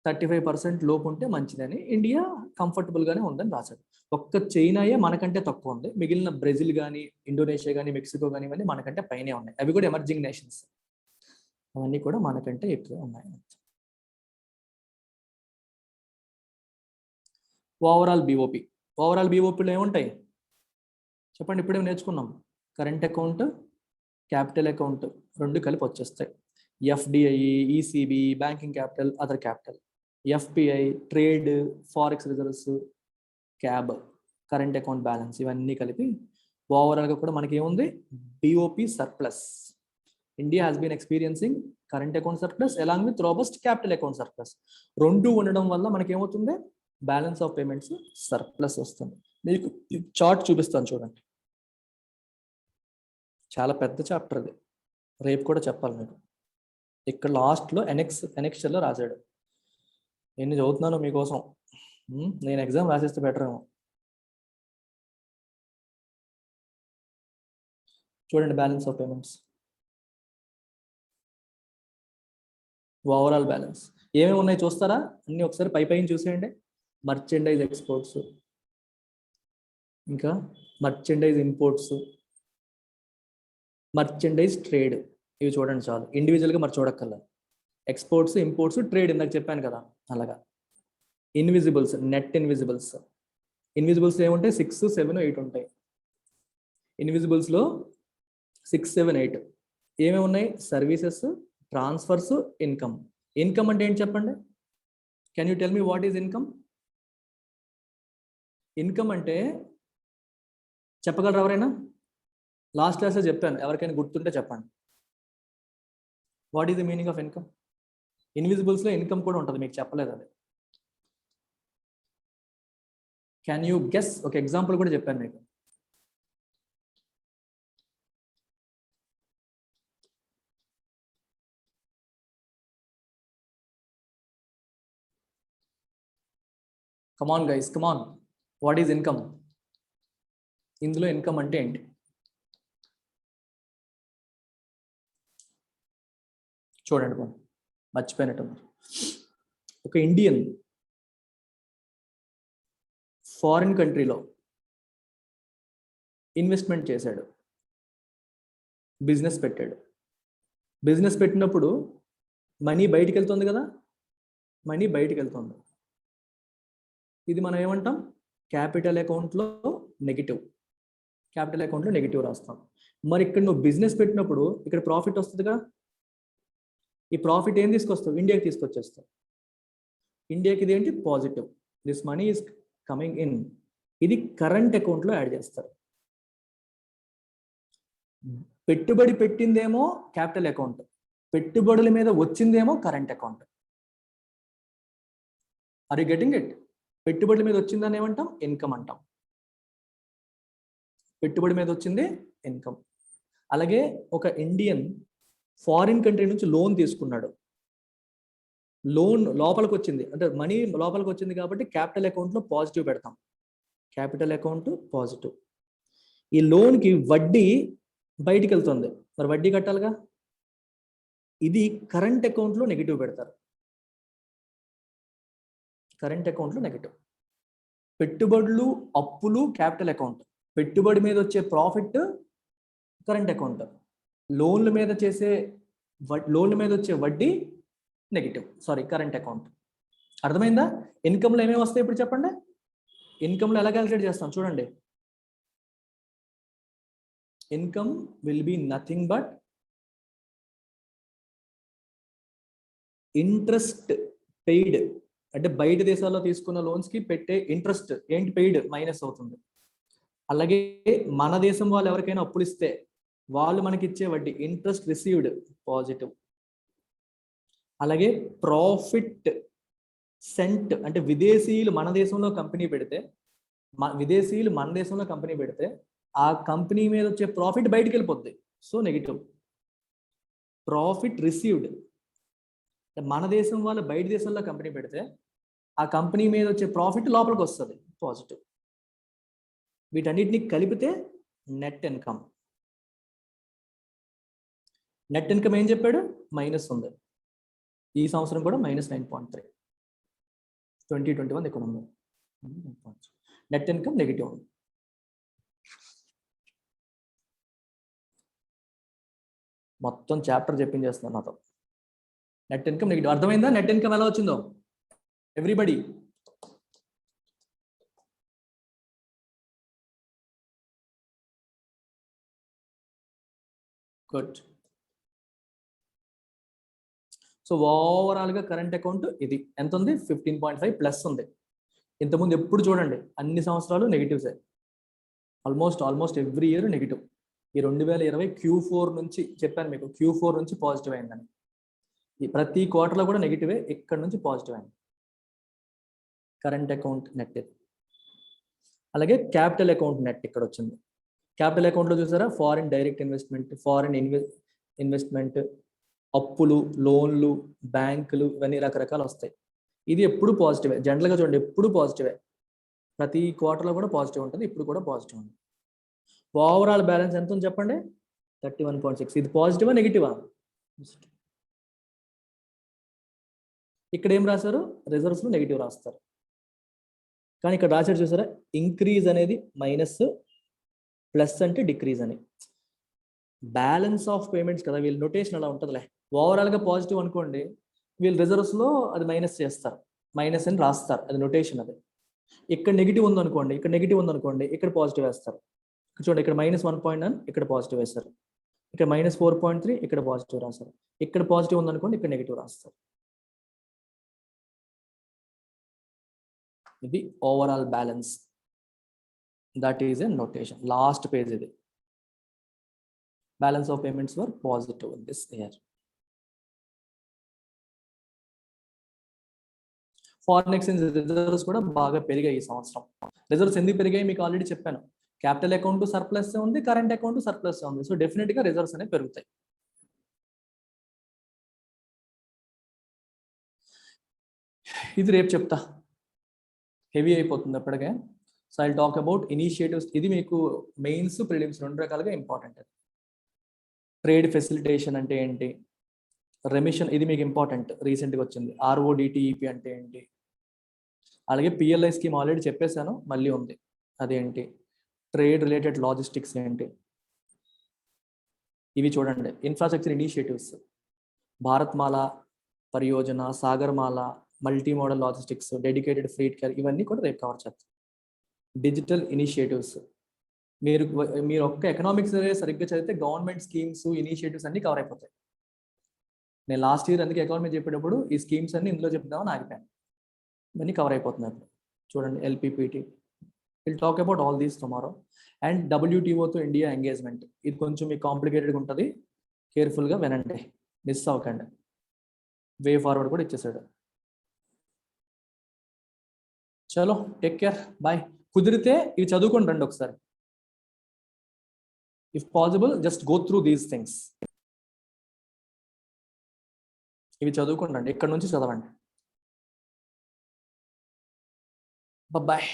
35% లోపు ఉంటే మంచిదని, ఇండియా కంఫర్టబుల్ గానే ఉందని రాశాడు. ఒక్క చైనాయే మనకంటే తక్కువ ఉంది. మిగిలిన బ్రెజిల్ కానీ, ఇండోనేషియా కానీ, మెక్సికో కానీ ఇవన్నీ మనకంటే పైనే ఉన్నాయి. అవి కూడా ఎమర్జింగ్ నేషన్స్. అవన్నీ కూడా మనకంటే ఎక్కువ ఉన్నాయి. Overall BOP. ఓవరాల్ బిఓపిలో ఏముంటాయి చెప్పండి? ఇప్పుడే నేర్చుకున్నాం. కరెంట్ అకౌంట్, క్యాపిటల్ అకౌంట్ రెండు కలిపి వచ్చేస్తాయి. FDI, ECB, banking capital, other capital. FPI, trade, forex reserves, CAB, current account balance, ఇవన్నీ కలిపి ఓవరాల్గా కూడా మనకి ఏముంది? BOP surplus. India has been experiencing current account surplus along with robust capital account surplus. రెండు ఉండడం వల్ల మనకి ఏమవుతుంది? బ్యాలెన్స్ ఆఫ్ పేమెంట్స్ సర్ప్లస్ వస్తుంది. మీకు చార్ట్ చూపిస్తాను చూడండి. చాలా పెద్ద చాప్టర్ అది, రేపు కూడా చెప్పాలి మీకు. ఇక్కడ లాస్ట్లో ఎనెక్స్చర్లో రాశాడు. ఎన్ని చదువుతున్నానో మీకోసం. నేను ఎగ్జామ్ రాసేస్తే బెటర్ ఏమో. చూడండి, balance of payments, overall balance ఏమేమి ఉన్నాయి చూస్తారా? అన్ని ఒకసారి పైన చూసేయండి. మర్చెండైజ్ ఎక్స్పోర్ట్స్, ఇంకా మర్చెండైజ్ ఇంపోర్ట్స్, మర్చెండైజ్ ట్రేడ్, ఇవి చూడండి చాలు. ఇండివిజువల్గా మరి చూడక్కర్లేదు. ఎక్స్పోర్ట్స్, ఇంపోర్ట్స్, ట్రేడ్ ఇందాక చెప్పాను కదా అలాగా. ఇన్విజిబుల్స్, నెట్ ఇన్విజిబుల్స్. ఇన్విజిబుల్స్ ఏముంటాయి? 6, 7, 8 ఉంటాయి. ఇన్విజిబుల్స్లో 6, 7, 8 ఏమేమి ఉన్నాయి? Services, transfers, income. ఇన్కమ్ అంటే ఏంటి చెప్పండి? Can you tell me what is income? Income అంటే చెప్పగలరు ఎవరైనా? లాస్ట్ క్లాస్లో చెప్పాను, ఎవరికైనా గుర్తుంటే చెప్పండి. What is the meaning of income? ఇన్విజిబుల్స్లో ఇన్కమ్ కూడా ఉంటుంది, మీకు చెప్పలేదు అది. Can you guess? ఒక ఎగ్జాంపుల్ కూడా చెప్పాను మీకు. Come on guys, come on. What is income? ఇందులో ఇన్కమ్ అంటే ఏంటి? చూడండి, మర్చిపోయినట్టున్నారు. ఒక ఇండియన్ ఫారిన్ కంట్రీలో ఇన్వెస్ట్మెంట్ చేశాడు, బిజినెస్ పెట్టాడు. బిజినెస్ పెట్టినప్పుడు మనీ బయటికి వెళ్తుంది కదా, మనీ బయటికి వెళ్తుంది. ఇది మనం ఏమంటాం? క్యాపిటల్ అకౌంట్లో నెగిటివ్. క్యాపిటల్ అకౌంట్లో నెగిటివ్ రాస్తాం. మరి ఇక్కడ నువ్వు బిజినెస్ పెట్టినప్పుడు ఇక్కడ ప్రాఫిట్ వస్తుందిగా. ఈ ప్రాఫిట్ ఏం తీసుకొస్తావు? ఇండియాకి తీసుకొచ్చేస్తావు. ఇండియాకి ఇది ఏంటి? Positive. This money is coming in. ఇది కరెంట్ అకౌంట్లో యాడ్ చేస్తారు. పెట్టుబడి పెట్టిందేమో క్యాపిటల్ అకౌంట్, పెట్టుబడుల మీద వచ్చిందేమో current account. Are you getting it? పెట్టుబడుల మీద వచ్చిందని ఏమంటాం? ఇన్కమ్ అంటాం. పెట్టుబడి మీద వచ్చింది ఇన్కమ్. అలాగే ఒక ఇండియన్ ఫారిన్ కంట్రీ నుంచి లోన్ తీసుకున్నాడు. లోన్ లోపలికి వచ్చింది, అంటే మనీ లోపలికి వచ్చింది కాబట్టి క్యాపిటల్ అకౌంట్లో పాజిటివ్ పెడతాం. Capital account positive. ఈ లోన్కి వడ్డీ బయటికి వెళ్తుంది, మరి వడ్డీ కట్టాలిగా. ఇది కరెంట్ అకౌంట్లో నెగిటివ్ పెడతారు. కరెంట్ అకౌంట్లో నెగిటివ్. పెట్టుబడులు, అప్పులు క్యాపిటల్ అకౌంట్. పెట్టుబడి మీద వచ్చే ప్రాఫిట్ కరెంట్ అకౌంట్. లోన్ల మీద వచ్చే వడ్డీ నెగిటివ్, కరెంట్ అకౌంట్. అర్థమైందా? ఇన్కమ్లో ఏమేమి వస్తాయి ఇప్పుడు చెప్పండి. ఇన్కమ్లో ఎలా క్యాలిక్యులేట్ చేస్తాం చూడండి. Income will be nothing but interest paid. అంటే బయట దేశాల్లో తీసుకున్న లోన్స్కి పెట్టే ఇంట్రెస్ట్ ఏంటి? పెయిడ్ మైనస్ అవుతుంది. అలాగే మన దేశం వాళ్ళు ఎవరికైనా అప్పులు ఇస్తే వాళ్ళు మనకి ఇచ్చే వడ్డీ ఇంట్రెస్ట్ రిసీవ్డ్ పాజిటివ్. అలాగే ప్రాఫిట్ సెంట్, అంటే విదేశీయులు మన దేశంలో కంపెనీ పెడితే ఆ కంపెనీ మీద వచ్చే ప్రాఫిట్ బయటికి వెళ్ళిపోద్ది, సో నెగిటివ్. ప్రాఫిట్ రిసీవ్డ్, మన దేశం వాళ్ళు బయట దేశంలో కంపెనీ పెడితే ఆ కంపెనీ మీద వచ్చే ప్రాఫిట్ లోపలికి వస్తుంది, పాజిటివ్. వీటన్నిటిని కలిపితే నెట్ ఇన్కమ్. నెట్ ఇన్కమ్ ఏం చెప్పాడు, మైనస్ ఉంది. ఈ సంవత్సరం కూడా -9.3, 2021 ఎక్కడ ఉంది. నెట్ ఇన్కమ్ నెగిటివ్ ఉంది. మొత్తం చాప్టర్ చెప్పించేస్తున్నాను నాతో. నెట్ ఇన్కమ్ నెగిటివ్, అర్థమైందా? నెట్ ఇన్కమ్ ఎలా వచ్చిందో ఎవ్రీబడి? గుడ్. సో ఓవరాల్గా కరెంట్ అకౌంట్ ఇది ఎంత ఉంది, 15.5 ప్లస్ ఉంది. ఇంతకుముందు ఎప్పుడు చూడండి అన్ని సంవత్సరాలు నెగిటివ్సే, ఆల్మోస్ట్ ఎవ్రీ ఇయర్ నెగిటివ్. ఈ 2020 Q4 నుంచి చెప్పాను మీకు, Q4 నుంచి పాజిటివ్ అయిందని. ఈ ప్రతి క్వార్టర్లో కూడా నెగిటివే, ఇక్కడ నుంచి పాజిటివ్ అయింది కరెంట్ అకౌంట్ నెట్. అలాగే క్యాపిటల్ అకౌంట్ నెట్ ఇక్కడ వచ్చింది. క్యాపిటల్ అకౌంట్లో చూసారా, foreign direct investment, foreign investment, అప్పులు, లోన్లు, బ్యాంకులు, ఇవన్నీ రకరకాలు వస్తాయి. ఇది ఎప్పుడు పాజిటివే, జనరల్గా చూడండి ఎప్పుడు పాజిటివే, ప్రతి క్వార్టర్లో కూడా పాజిటివ్ ఉంటుంది, ఇప్పుడు కూడా పాజిటివ్ ఉంది. ఓవరాల్ బ్యాలెన్స్ ఎంత ఉంది చెప్పండి, 31.6. ఇది పాజిటివా నెగిటివా? ఇక్కడ ఏం రాశారు, రిజర్వ్స్లో నెగిటివ్ రాస్తారు. కానీ ఇక్కడ రాశారు చూసారా, ఇంక్రీజ్ అనేది మైనస్, ప్లస్ అంటే డిక్రీజ్ అని. బ్యాలెన్స్ ఆఫ్ పేమెంట్స్ కదా, వీళ్ళు నొటేషన్ అలా ఉంటుందిలే. ఓవరాల్గా పాజిటివ్ అనుకోండి, వీళ్ళు రిజర్వ్స్లో అది మైనస్ చేస్తారు, మైనస్ అని రాస్తారు, అది నొటేషన్. అది ఇక్కడ నెగిటివ్ ఉందనుకోండి, ఇక్కడ నెగిటివ్ ఉందనుకోండి, ఇక్కడ పాజిటివ్ వేస్తారు. చూడండి ఇక్కడ -1.9, ఇక్కడ పాజిటివ్ వేస్తారు. ఇక్కడ -4.3, ఇక్కడ పాజిటివ్ రాస్తారు. ఇక్కడ పాజిటివ్ ఉందనుకోండి, ఇక్కడ నెగిటివ్ రాస్తారు. ఇది overall balance, that is a notation. Last page ఇది. Balance of payments were positive in this year. Foreign exchange reserves కూడా బాగా పెరిగాయి ఈ సంవత్సరం. రిజర్వ్స్ ఎందుకు పెరిగాయి మీకు ఆల్రెడీ చెప్పాను. క్యాపిటల్ అకౌంట్ సర్ప్లస్ ఉంది, కరెంట్ అకౌంట్ సర్ప్లస్ ఉంది. సో డెఫినెట్ గా రిజర్వ్స్ అనేవి పెరుగుతాయి. ఇది రేపు చెప్తా, హెవీ అయిపోతుంది అప్పటికే. So I talk about initiatives. ఇది మీకు మెయిన్స్, ప్రిలిమ్స్ రెండు రకాలుగా ఇంపార్టెంట్. ట్రేడ్ ఫెసిలిటేషన్ అంటే ఏంటి, రెమిషన్ ఇది మీకు ఇంపార్టెంట్, రీసెంట్గా వచ్చింది. RODTEP అంటే ఏంటి, అలాగే PLI స్కీమ్ ఆల్రెడీ చెప్పేశాను, మళ్ళీ ఉంది, అదేంటి, ట్రేడ్ రిలేటెడ్ లాజిస్టిక్స్ ఏంటి, ఇవి చూడండి. Infrastructure initiatives, Bharatmala Pariyojana, Sagarmala, multi modal logistics, dedicated freight కేర్, ఇవన్నీ కూడా రేపు కవర్ చేస్తాం. డిజిటల్ ఇనిషియేటివ్స్, మీరు ఒక్క ఎకనామిక్స్ సరిగ్గా చదివితే గవర్నమెంట్ స్కీమ్స్, ఇనిషియేటివ్స్ అన్ని కవర్ అయిపోతాయి. నేను లాస్ట్ ఇయర్ అందుకే ఎకానమీ చెప్పేటప్పుడు ఈ స్కీమ్స్ అన్ని ఇందులో చెప్దామని ఆగిపోయాను. ఇవన్నీ కవర్ అయిపోతున్నాయి. చూడండి LPPT, will talk about all these tomorrow. And WTOతో ఇండియా ఎంగేజ్మెంట్, ఇది కొంచెం మీకు కాంప్లికేటెడ్గా ఉంటుంది, కేర్ఫుల్గా వినండి, మిస్ అవ్వకండి. వే ఫార్వర్డ్ కూడా ఇచ్చేసాడు. చలో టేక్ కేర్, బాయ్. కుదిరితే ఇవి చదువుకొని రండి ఒకసారి. If possible just go through these things. ఇవి చదువుకొని రండి, ఇక్కడ నుంచి చదవండి. బాయ్.